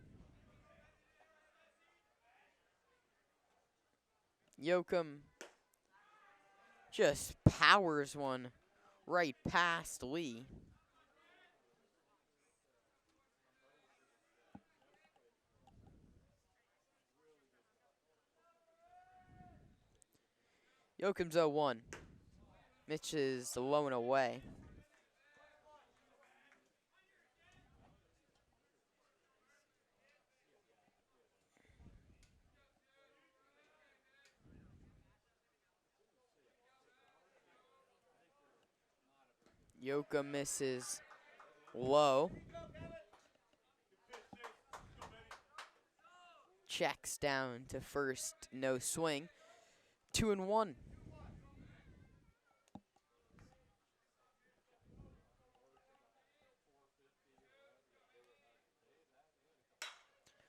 Yoakum just powers one right past Lee. Yoakum's 0-1. Mitch is low and away. Yoakum misses low. Checks down to first, no swing. 2-1.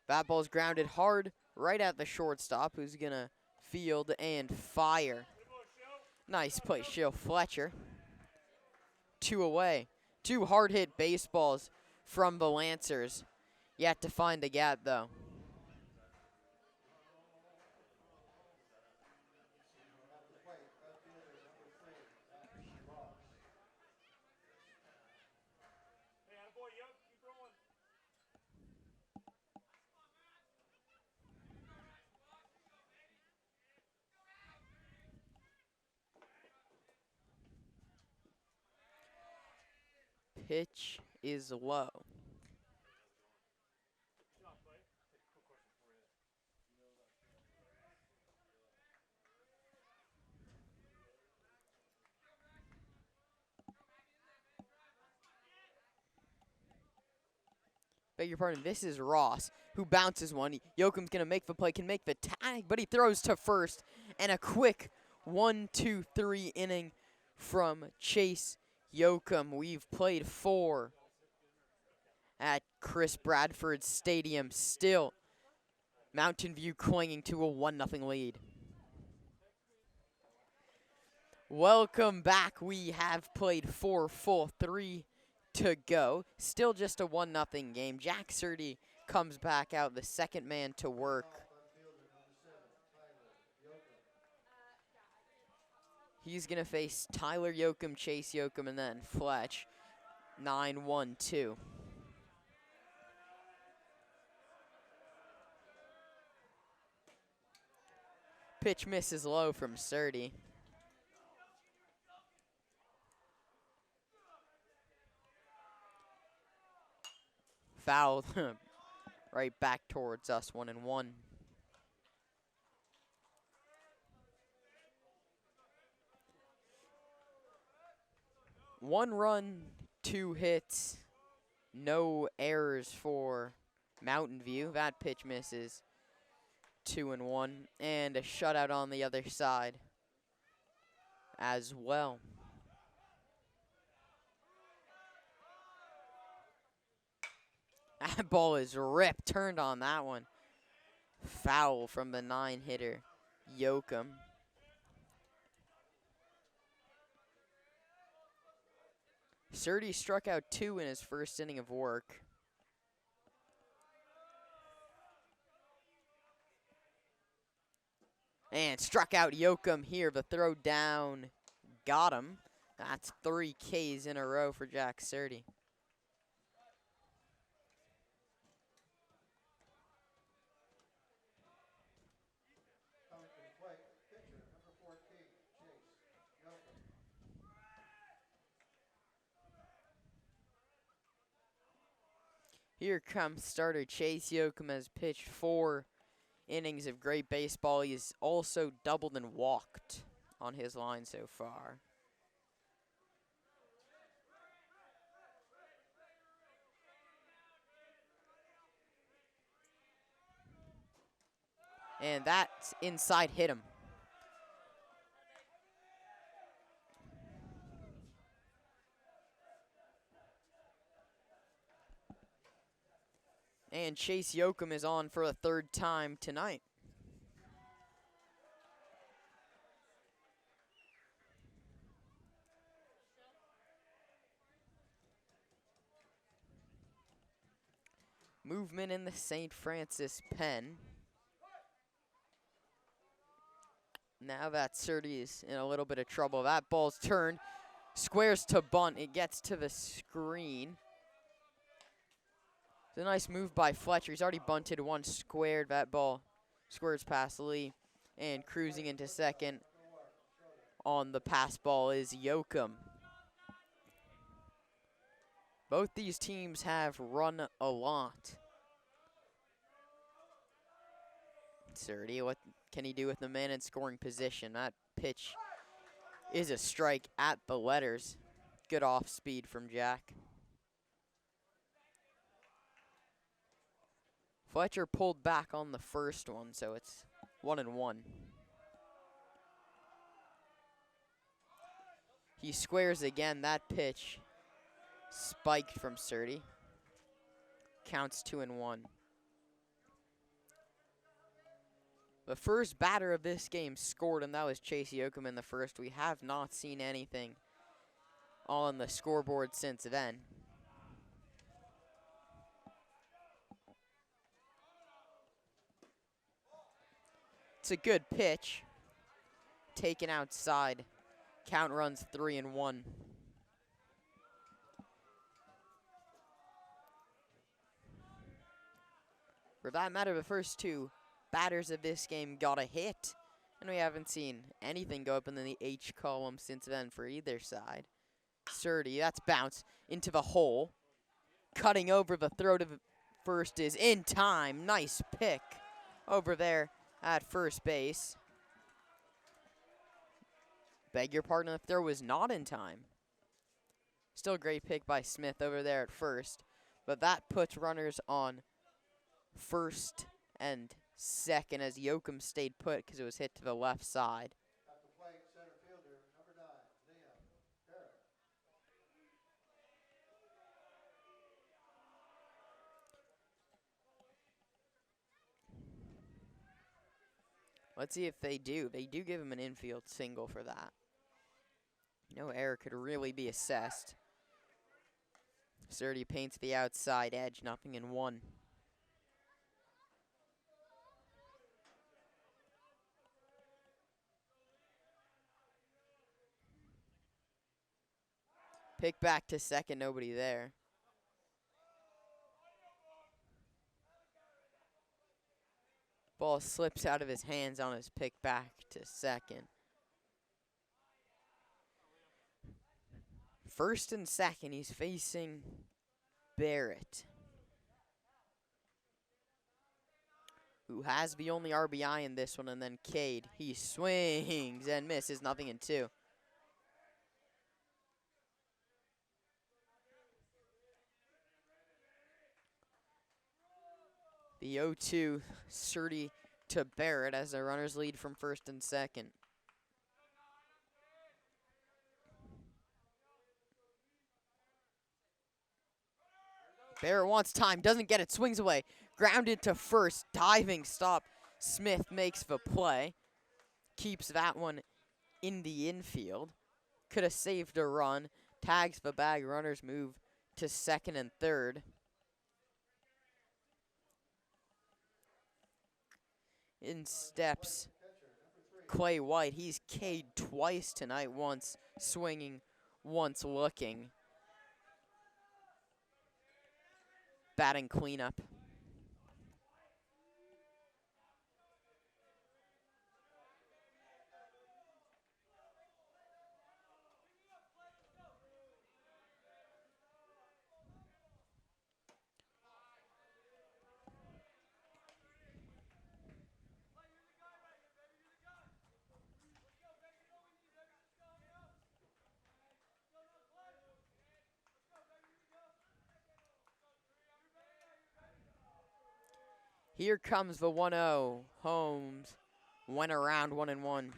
That ball's grounded hard right at the shortstop, who's gonna field and fire. Nice play, Shill Fletcher. 2 away. 2 hard hit baseballs from the Lancers. Yet to find a gap though. Hey, attaboy, Yoke. Keep rolling. Pitch is low. Beg your pardon, this is Ross, who bounces one. Yoakum's going to make the play, can make the tag, but he throws to first. And a quick 1-2-3 inning from Chase Yoakum. We've played 4 at Chris Bradford Stadium. Still, Mountain View clinging to a 1-0 lead. Welcome back. We have played 4 full, 3 to go. Still just a 1-0 game. Jack Surdy comes back out, the second man to work. He's going to face Tyler Yoakum, Chase Yoakum, and then Fletch. 9-1-2. Pitch misses low from Surdy. Fouled right back towards us, 1-1. One run, 2 hits, no errors for Mountain View. That pitch misses. 2-1, and a shutout on the other side as well. That ball is ripped, turned on that one. Foul from the 9-hitter, Yoakum. Surdy struck out 2 in his first inning of work. And struck out Yoakum here. The throw down got him. That's 3 Ks in a row for Jack Surdy. Here comes starter Chase Yoakum, has pitched 4 innings of great baseball. He's also doubled and walked on his line so far. And that's inside hit him. And Chase Yoakum is on for a third time tonight. Movement in the St. Francis pen. Now that Surdy is in a little bit of trouble. That ball's turned. Squares to bunt. It gets to the screen. It's a nice move by Fletcher. He's already bunted one, squared. That ball squares past Lee. And cruising into second on the pass ball is Yoakum. Both these teams have run a lot. Surdy, what can he do with the man in scoring position? That pitch is a strike at the letters. Good off speed from Jack. Fletcher pulled back on the first one, so it's 1-1. He squares again. That pitch spiked from Surdy. Counts 2-1. The first batter of this game scored, and that was Chase Yoakum in the first. We have not seen anything on the scoreboard since then. It's a good pitch. Taken outside. Count runs 3-1. For that matter, the first two batters of this game got a hit, and we haven't seen anything go up in the H column since then for either side. Surdy, that's bounce into the hole. Cutting over the throw to first is in time. Nice pick over there at first base. Beg your pardon, the throw was not in time. Still a great pick by Smith over there at first, but that puts runners on first and second as Yoakum stayed put because it was hit to the left side. At the plate, center fielder, number 9, Liam Barrett. Let's see if they do. They do give him an infield single for that. No error could really be assessed. Surdy paints the outside edge, 0-1. Pick back to second, nobody there. Ball slips out of his hands on his pick back to second. First and second, he's facing Barrett, who has the only RBI in this one, and then Cade. He swings and misses, 0-2. The 0-2, Surdy to Barrett as the runners lead from first and second. Barrett wants time, doesn't get it, swings away. Grounded to first, diving stop. Smith makes the play. Keeps that one in the infield. Could have saved a run. Tags the bag, runners move to second and third. In steps Clay White. He's K'd twice tonight, once swinging, once looking. Batting cleanup. Here comes the 1-0. Holmes went around 1-1.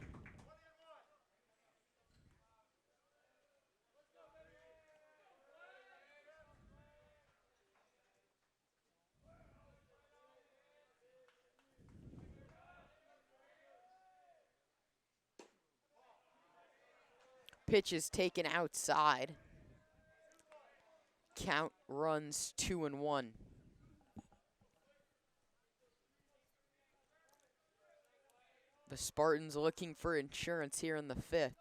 Pitch is taken outside. Count runs 2-1. The Spartans looking for insurance here in the 5th.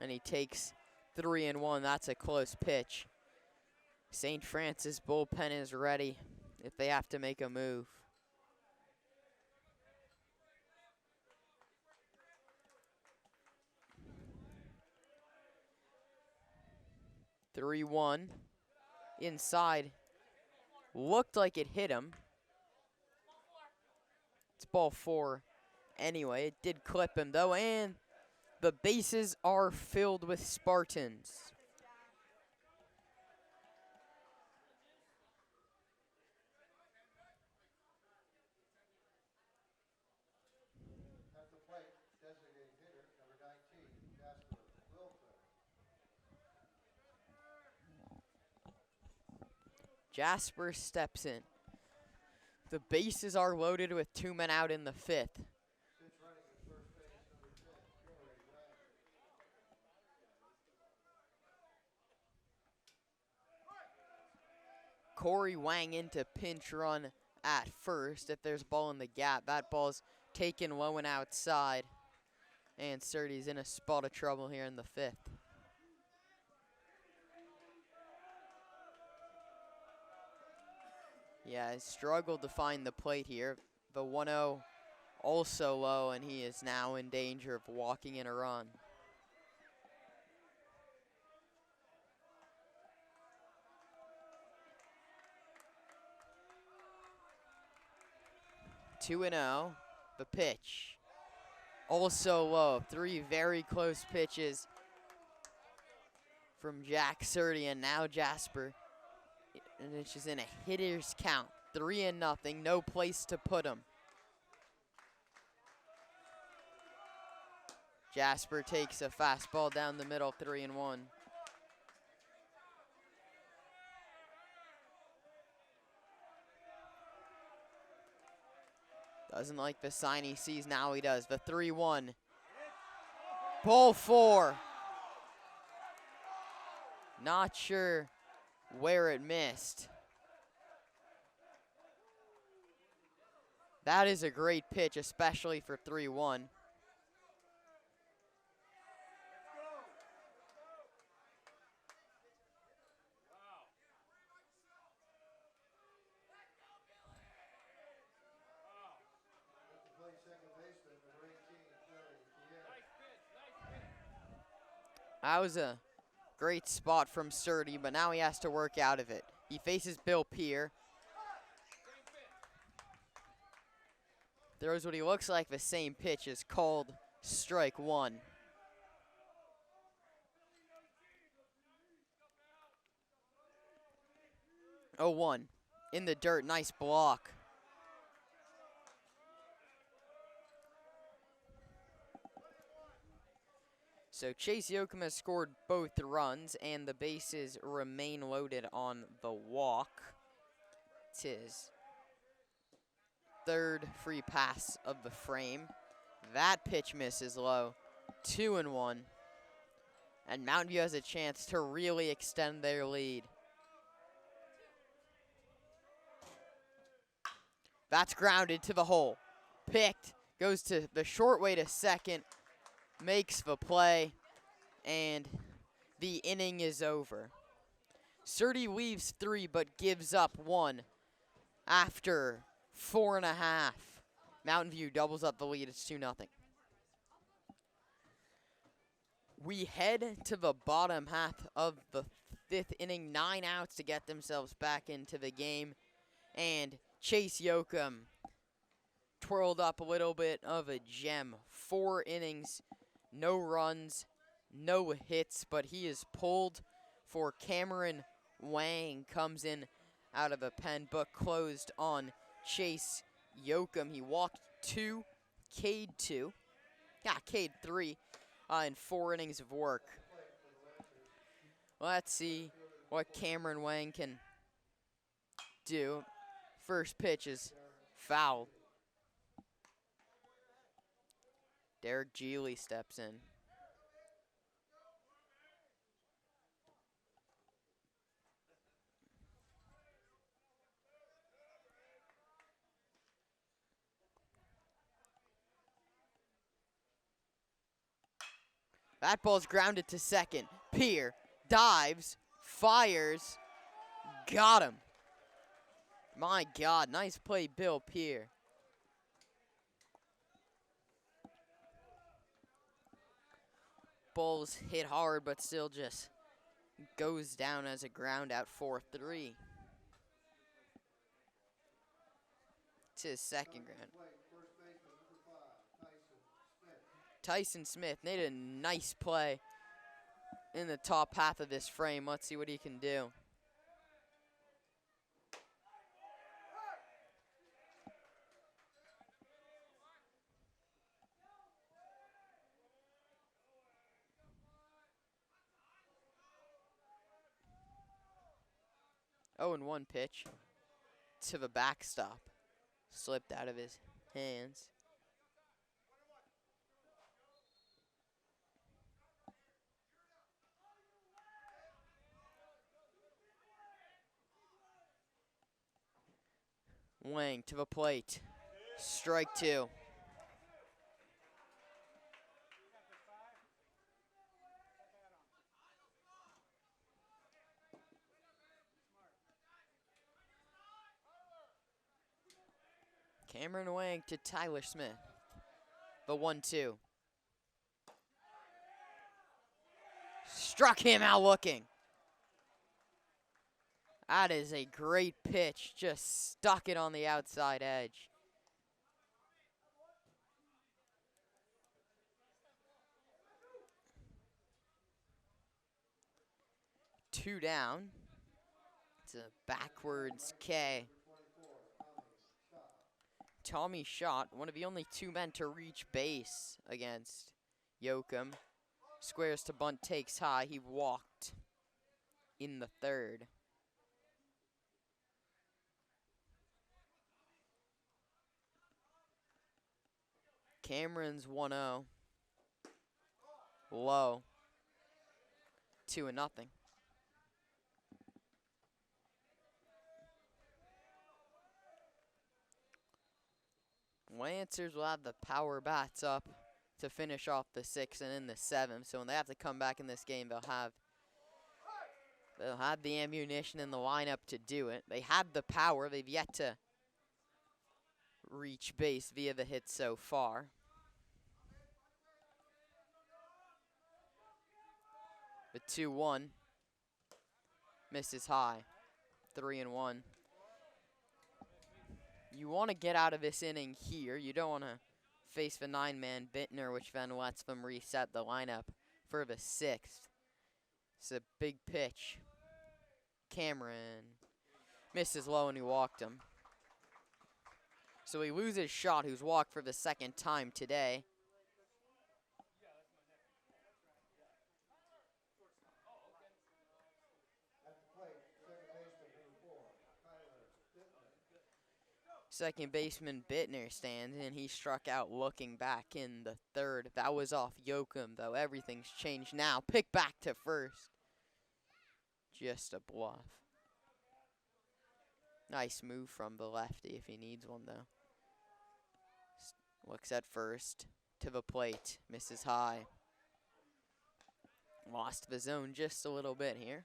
And he takes 3-1. That's a close pitch. St. Francis bullpen is ready if they have to make a move. (3-1) inside. Looked like it hit him. It's ball 4. Anyway, it did clip him though, and the bases are filled with Spartans. At the plate, designated hitter, number 19, Jasper Wilson. Jasper steps in. The bases are loaded with 2 men out in the 5th. Pitch running at first base, number 10, Corey Wang. Corey Wang into pinch run at first. If there's a ball in the gap, that ball's taken low and outside. And Surtees in a spot of trouble here in the 5th. Yeah, he struggled to find the plate here. The 1-0 also low, and he is now in danger of walking in a run. Two and 0, the pitch. Also low. 3 very close pitches from Jack Surtee, and now Jasper. And it's just in a hitter's count. 3-0, no place to put him. Jasper takes a fastball down the middle, 3-1. Doesn't like the sign he sees, now he does. The 3-1. Ball 4. Not sure where it missed. That is a great pitch, especially for 3-1. At the plate, second baseman, number 18, Billy Pierre. That was a great spot from Surtee, but now he has to work out of it. He faces Bill Pierre. Throws what he looks like the same pitch is called strike 1. Oh, 1 in the dirt, nice block. So Chase Yoakum has scored both runs, and the bases remain loaded on the walk. It's his 3rd free pass of the frame. That pitch misses low, 2-1. And Mountain View has a chance to really extend their lead. That's grounded to the hole. Picked, goes to the short way to second, makes the play, and the inning is over. Surtee leaves 3 but gives up 1 after 4.5. Mountain View doubles up the lead. It's 2-0. We head to the bottom half of the 5th inning. 9 outs to get themselves back into the game. And Chase Yoakum twirled up a little bit of a gem. 4 innings, no runs, no hits, but he is pulled for Cameron Wang comes in out of the pen, but closed on Chase Yoakum. He walked 2, K'd 2. Yeah, K'd 3 in 4 innings of work. Let's see what Cameron Wang can do. First pitch is foul. Derek Geely steps in. That ball's grounded to second. Pierre dives, fires, got him. My God, nice play, Bill Pierre. Ball's hit hard, but still just goes down as a ground out 4-3. It's his second ground. Tyson Smith made a nice play in the top half of this frame. Let's see what he can do. Oh, and 1 pitch to the backstop. Slipped out of his hands. Wang to the plate. Strike 2. Cameron Wang to Tyler Smith. The 1-2. Struck him out looking. That is a great pitch. Just stuck it on the outside edge. Two down. It's a backwards K. Tommy Schott, one of the only 2 men to reach base against Yoakum. Squares to bunt, takes high. He walked in the 3rd. Cameron's 1-0. Low. 2-0. Lancers will have the power bats up to finish off the 6th and in the 7th. So when they have to come back in this game, they'll have the ammunition in the lineup to do it. They have the power. They've yet to reach base via the hits so far. The 2-1 misses high. 3-1. You want to get out of this inning here. You don't want to face the 9-man Bittner, which then lets them reset the lineup for the 6th. It's a big pitch. Cameron misses low and he walked him. So he loses Schott, who's walked for the 2nd time today. Second baseman Bittner stands, and he struck out looking back in the 3rd. That was off Yoakum, though. Everything's changed now. Pick back to first. Just a bluff. Nice move from the lefty if he needs one, though. Looks at first. To the plate. Misses high. Lost the zone just a little bit here.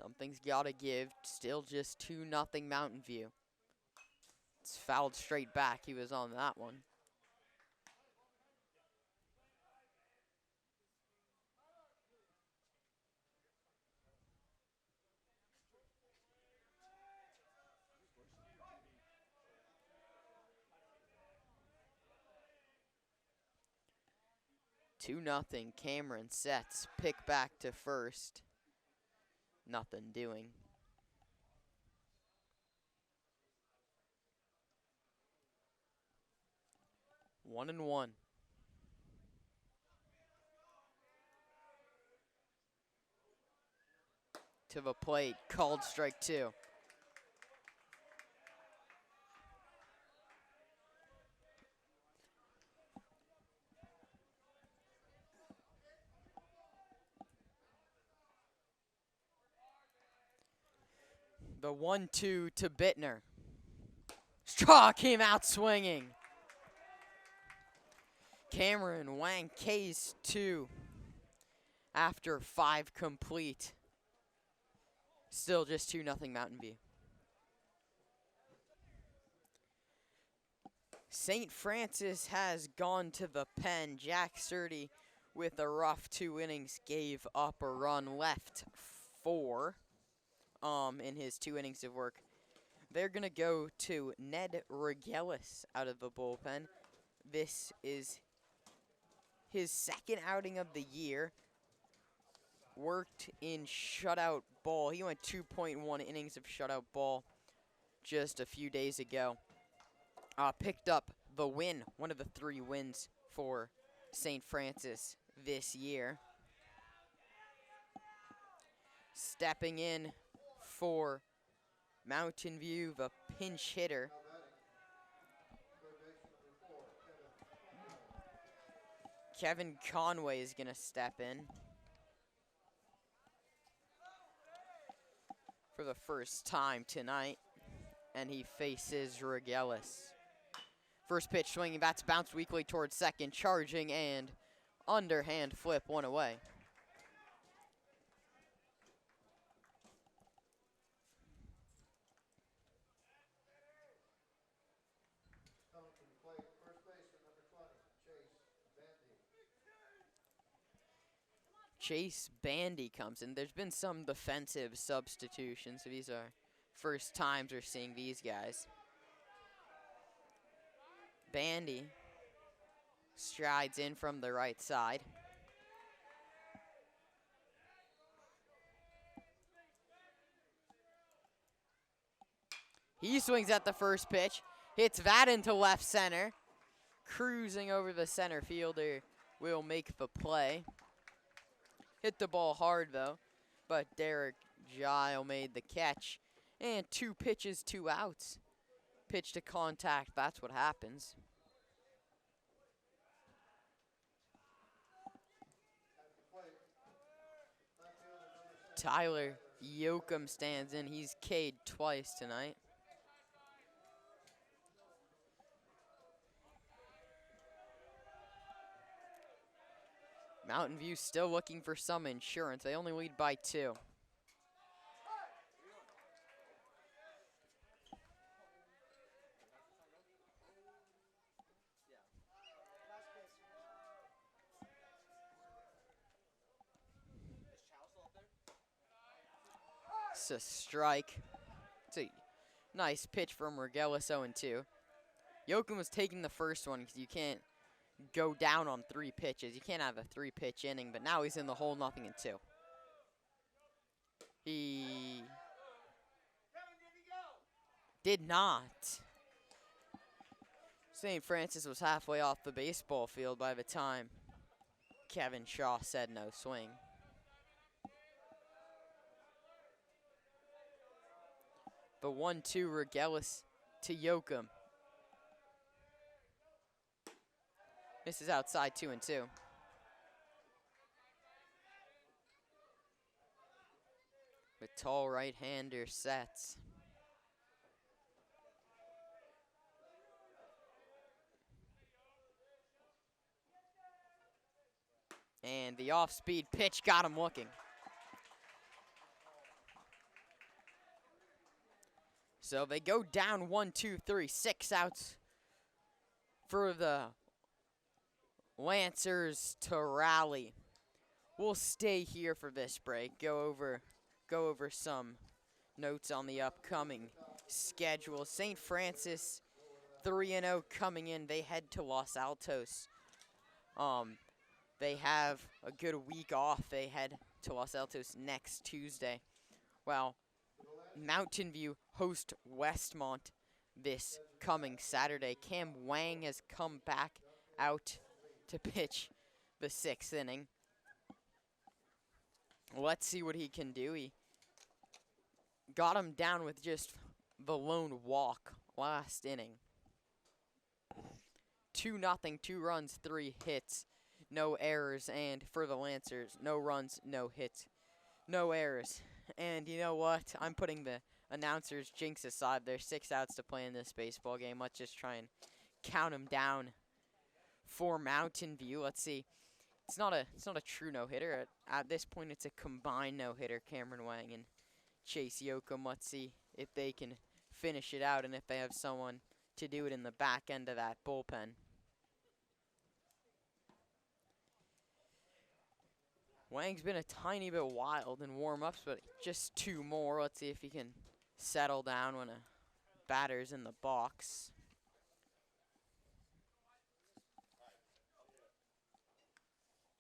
Something's got to give. Still just 2-0 Mountain View. It's fouled straight back. He was on that one. 2-0. Cameron sets. Pick back to first. Nothing doing. One and one. To the plate. Called strike 2. The 1-2 to Bittner. Straw came out swinging. Cameron Wang K's 2 after 5 complete. Still just 2-0 Mountain View. St. Francis has gone to the pen. Jack Sturdy with a rough 2 innings gave up a run, left 4 in his 2 innings of work. They're going to go to Ned Regelis out of the bullpen. This is his second outing of the year. Worked in shutout ball. He went 2.1 innings of shutout ball just a few days ago. Picked up the win, one of the 3 wins for St. Francis this year. Stepping in for Mountain View, the pinch hitter. Kevin Conway is going to step in for the first time tonight, and he faces Regelis. First pitch swinging, bats bounced weakly towards second, charging and underhand flip, 1 away. Coming to the plate, first baseman, number 20, Chase Bandy. Chase Bandy comes in. There's been some defensive substitutions. So these are first times we're seeing these guys. Bandy strides in from the right side. He swings at the first pitch, hits that into left center. Cruising over the center fielder will make the play. Hit the ball hard though, but Derek Gile made the catch. And 2 pitches, 2 outs. Pitch to contact, that's what happens. Tyler Yoakum stands in. He's K'd twice tonight. Mountain View still looking for some insurance. They only lead by 2. It's a strike. It's a nice pitch from Regelis, 0-2. Yoakum was taking the first one because you can't go down on 3 pitches. You can't have a 3-pitch inning, but now he's in the hole, 0-2. He did not. St. Francis was halfway off the baseball field by the time Kevin Shaw said no swing. The 1-2 Regelis to Yoakum. This is outside, 2-2. The tall right-hander sets. And the off-speed pitch got him looking. So they go down 1, 2, 3, 6 outs for the Lancers to rally. We'll stay here for this break. Go over some notes on the upcoming schedule. St. Francis 3-0 coming in. They head to Los Altos they have a good week off. They head to Los Altos next Tuesday. Well, Mountain View host Westmont this coming Saturday. Cam Wang has come back out to pitch the 6th inning. Let's see what he can do. He got him down with just the lone walk last inning. 2-0, 2 runs, 3 hits, no errors, and for the Lancers, no runs, no hits, no errors. And you know what? I'm putting the announcers' jinx aside. There's 6 outs to play in this baseball game. Let's just try and count them down for Mountain View. Let's see. It's not a true no-hitter. At this point, it's a combined no-hitter. Cameron Wang and Chase Yoakum. Let's see if they can finish it out and if they have someone to do it in the back end of that bullpen. Wang's been a tiny bit wild in warm-ups, but just 2 more. Let's see if he can settle down when a batter's in the box.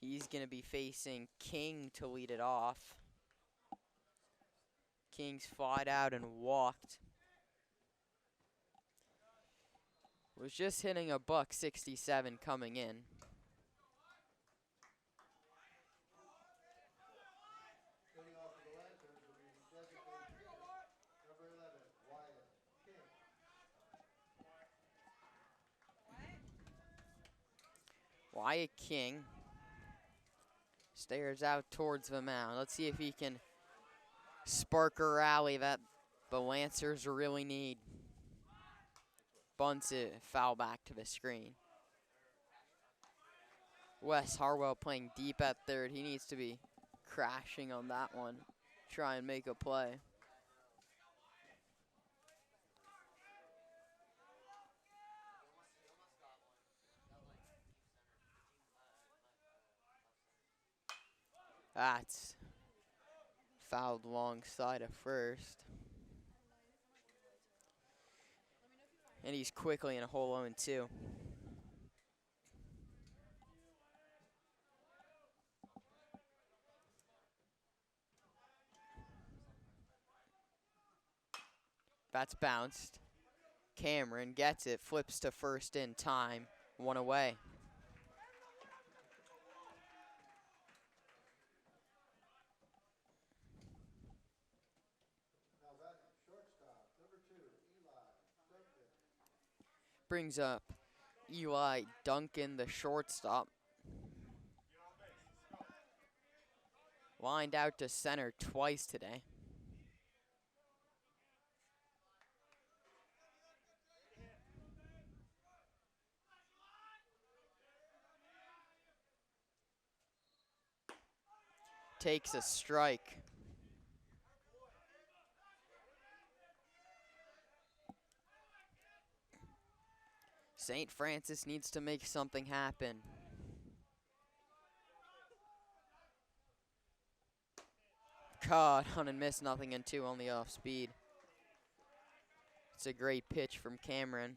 He's going to be facing King to lead it off. King's flied out and walked. Was just hitting a $167 coming in. Leading off for the Lancers will be designated hitter, number 11, Wyatt King. Wyatt King stares out towards the mound. Let's see if he can spark a rally that the Lancers really need. Bunts it, foul back to the screen. Wes Harwell playing deep at third. He needs to be crashing on that one. Try and make a play. That's fouled long side of first. And he's quickly in a hole 0-2. That's bounced. Cameron gets it, flips to first in time. 1 away. Now batting, shortstop, number 2, Eli Duncan. Brings up Eli Duncan, the shortstop. Lined out to center twice today. Takes a strike. St. Francis needs to make something happen. Caught on and missed, nothing in 2 on the off speed. It's a great pitch from Cameron.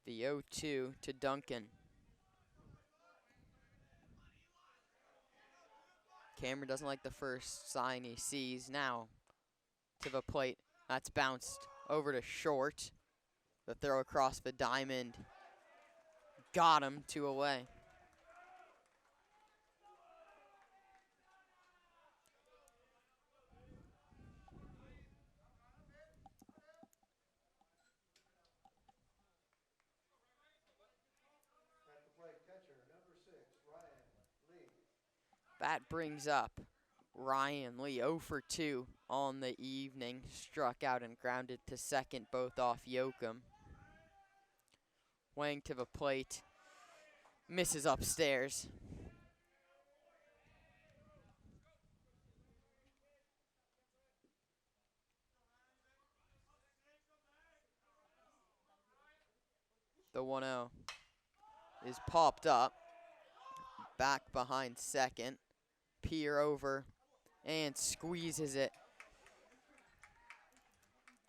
The 0-2 to Duncan. Cameron doesn't like the first sign he sees. Now to the plate. That's bounced over to short. The throw across the diamond. Got him, 2 away. At the plate, catcher, number 6, Ryan Lee. That brings up Ryan Lee, 0 for 2 on the evening. Struck out and grounded to second, both off Yoakum. Wang to the plate. Misses upstairs. The 1-0 is popped up. Back behind second. Peer over and squeezes it.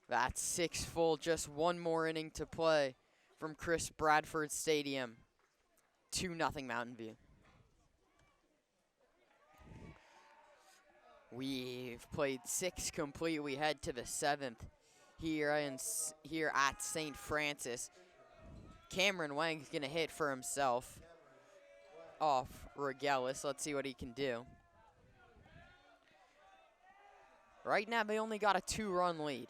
That's 6 full, just one more inning to play from Chris Bradford Stadium. 2-0 Mountain View. We've played 6 complete. We head to the 7th here at St. Francis. Cameron Wang's gonna hit for himself off Regalis. Let's see what he can do. Right now, they only got a 2-run lead.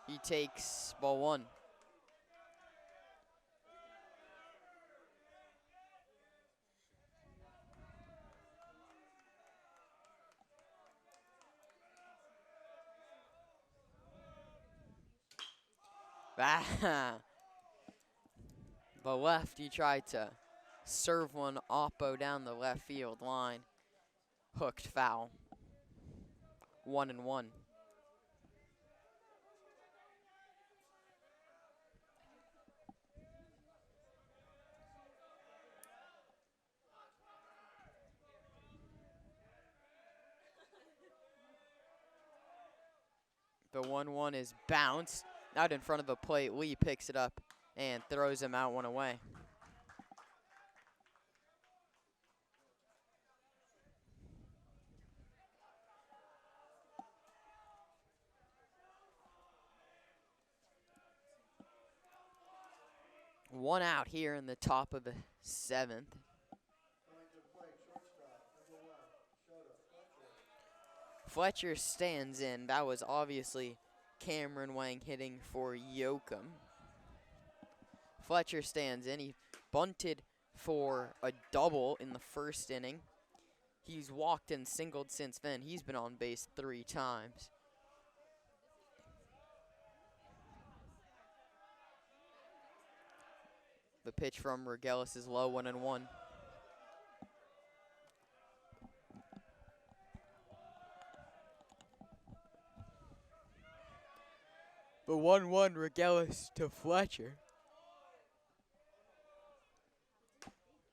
He takes ball 1. The lefty tried to serve one oppo down the left field line. Hooked foul. 1-1. The 1-1 is bounced out in front of the plate. Lee picks it up and throws him out 1 away. One out here in the top of the 7th. Coming to the plate, shortstop, number 1, Fletcher stands in. That was obviously Cameron Wang hitting for Yoakum. Fletcher stands in. He bunted for a double in the first inning. He's walked and singled since then. He's been on base 3 times. The pitch from Regalis is low, 1-1. The 1-1 Regalis to Fletcher.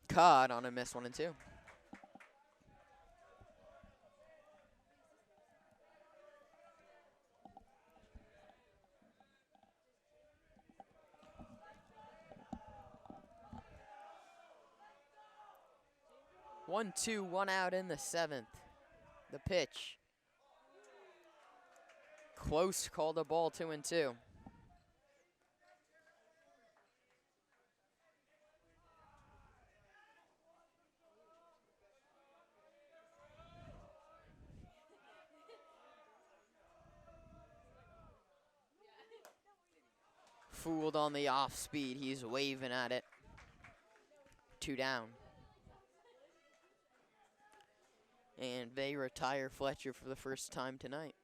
Caught on a miss 1-2. One, 2, 1 out in the 7th. The pitch. Close, called a ball, 2-2. Fooled on the off speed. He's waving at it. 2 down. And they retire Fletcher for the first time tonight.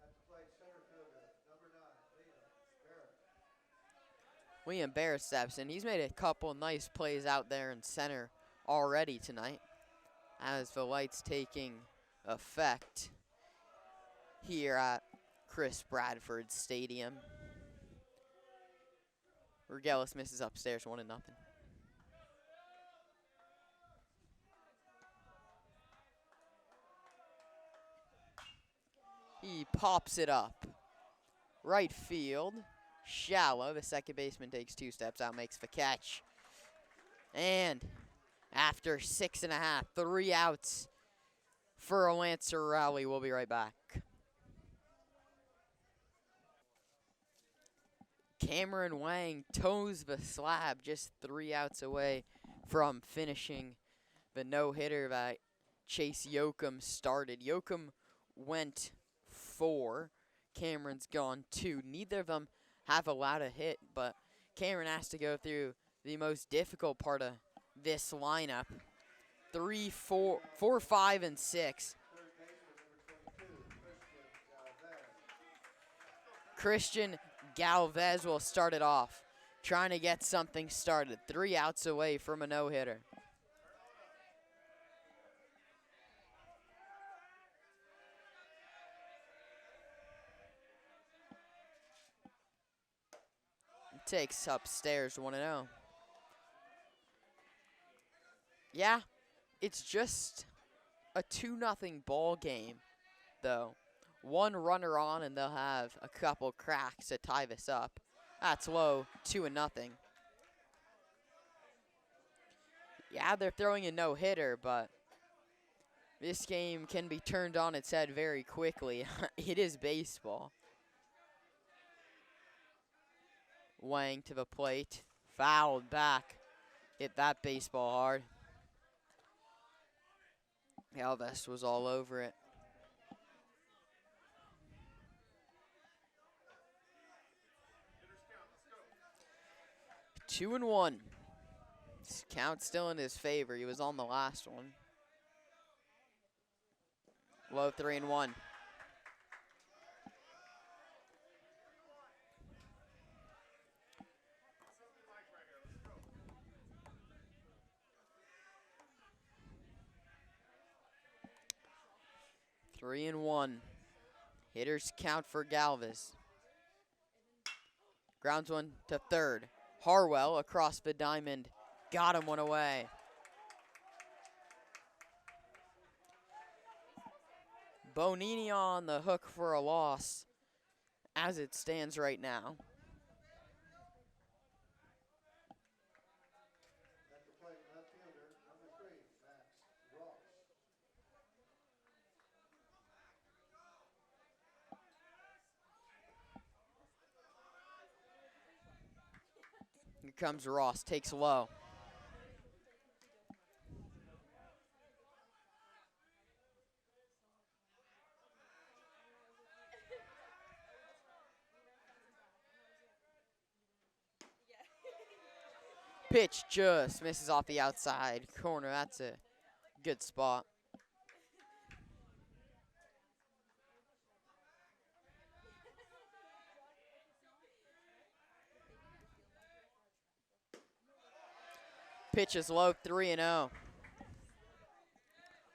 At the plate, center fielder, number 9, Liam Barrett steps in. He's made a couple nice plays out there in center already tonight as the lights taking effect here at Chris Bradford Stadium. Regalis misses upstairs 1-0. He pops it up. Right field. Shallow. The second baseman takes 2 steps out, makes the catch. And after 6.5, 3 outs for Lancer Rowley. We'll be right back. Cameron Wang toes the slab, just 3 outs away from finishing the no-hitter that Chase Yoakum started. Yoakum went 4. Cameron's gone 2. Neither of them have allowed a hit, but Cameron has to go through the most difficult part of this lineup. 3, 4, 5, and 6. Christian Galvez will start it off, trying to get something started. 3 outs away from a no-hitter. takes upstairs 1-0. Yeah, it's just a 2-0 ball game, though. One runner on, and they'll have a couple cracks to tie this up. That's low, 2-0. Yeah, they're throwing a no-hitter, but this game can be turned on its head very quickly. It is baseball. Wang to the plate, fouled back. Hit that baseball hard. Galvez was all over it. Two and one. This count still in his favor. He was on the last one. Low 3-1. Three and one. Hitters count for Galvez. Grounds one to third. Harwell across the diamond. Got him one away. Bonini on the hook for a loss as it stands right now. At the plate, left fielder, number 3, Max Ross. Here comes Ross, takes low. Pitch just misses off the outside corner. That's a good spot. Pitch is low, 3-0.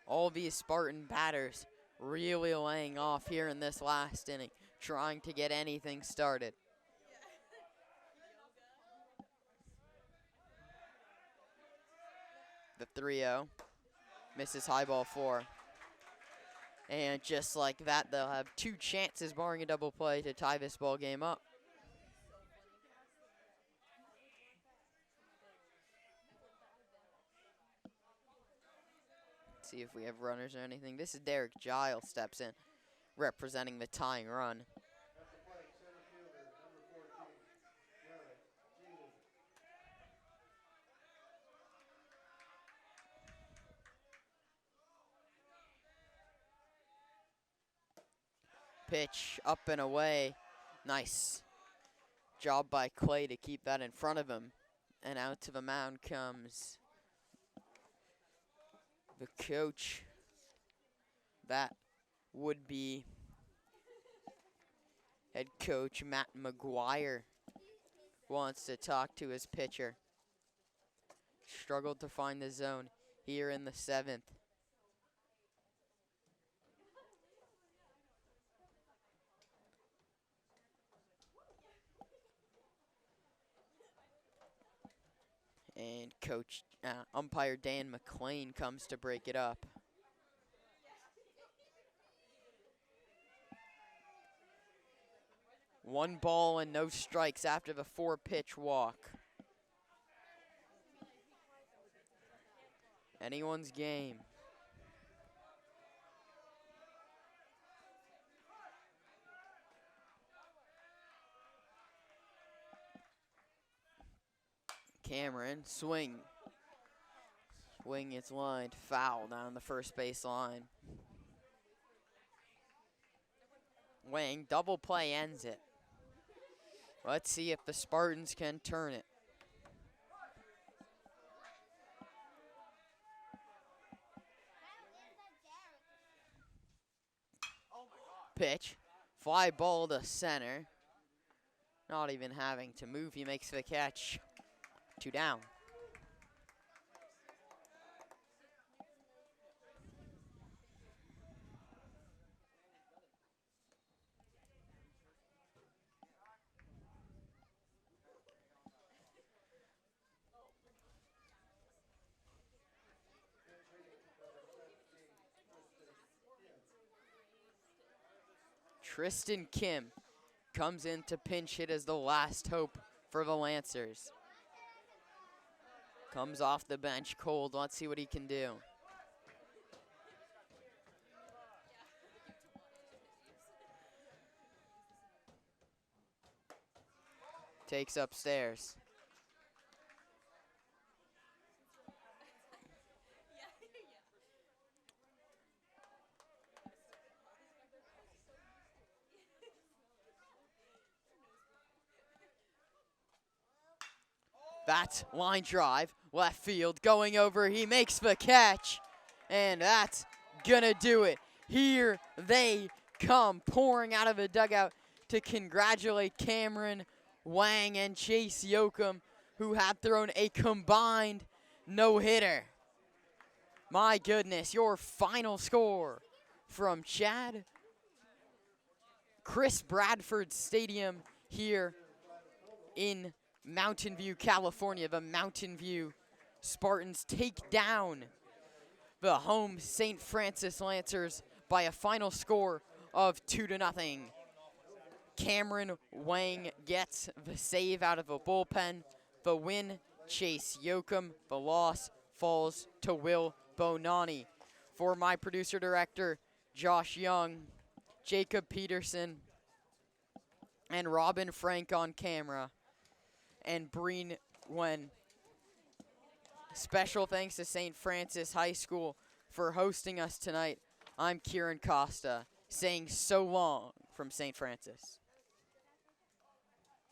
All these Spartan batters really laying off here in this last inning, trying to get anything started. The 3-0 misses high ball 4. And just like that, they'll have two chances, barring a double play, to tie this ball game up. Let's see if we have runners or anything. This is Derek Giles steps in, representing the tying run. At the plate, center fielder, number 14, Garrett Genie. Pitch up and away. Nice job by Clay to keep that in front of him. And out to the mound comes the coach. That would be head coach Matt McGuire. Wants to talk to his pitcher. Struggled to find the zone here in the 7th. And umpire Dan McLean comes to break it up. One ball and no strikes after the 4-pitch walk. Anyone's game. Cameron, swing. Swing, it's lined, foul down the first base line. Wang, double play ends it. Let's see if the Spartans can turn it. Pitch, fly ball to center. Not even having to move, he makes the catch. 2 down. Tristan Kim comes in to pinch hit as the last hope for the Lancers. Comes off the bench cold. Let's see what he can do. Takes upstairs. That's line drive, left field, going over, he makes the catch, and that's gonna do it. Here they come, pouring out of the dugout to congratulate Cameron Wang and Chase Yoakum, who had thrown a combined no-hitter. My goodness, your final score from Chris Bradford Stadium here in Mountain View, California. The Mountain View Spartans take down the home St. Francis Lancers by a final score of 2-0. Cameron Wang gets the save out of the bullpen. The win, Chase Yoakum. The loss falls to Will Bonani. For my producer-director, Josh Young, Jacob Peterson, and Robin Frank on camera, and Breen Wen. Special thanks to St. Francis High School for hosting us tonight. I'm Kieran Costa, saying so long from St. Francis.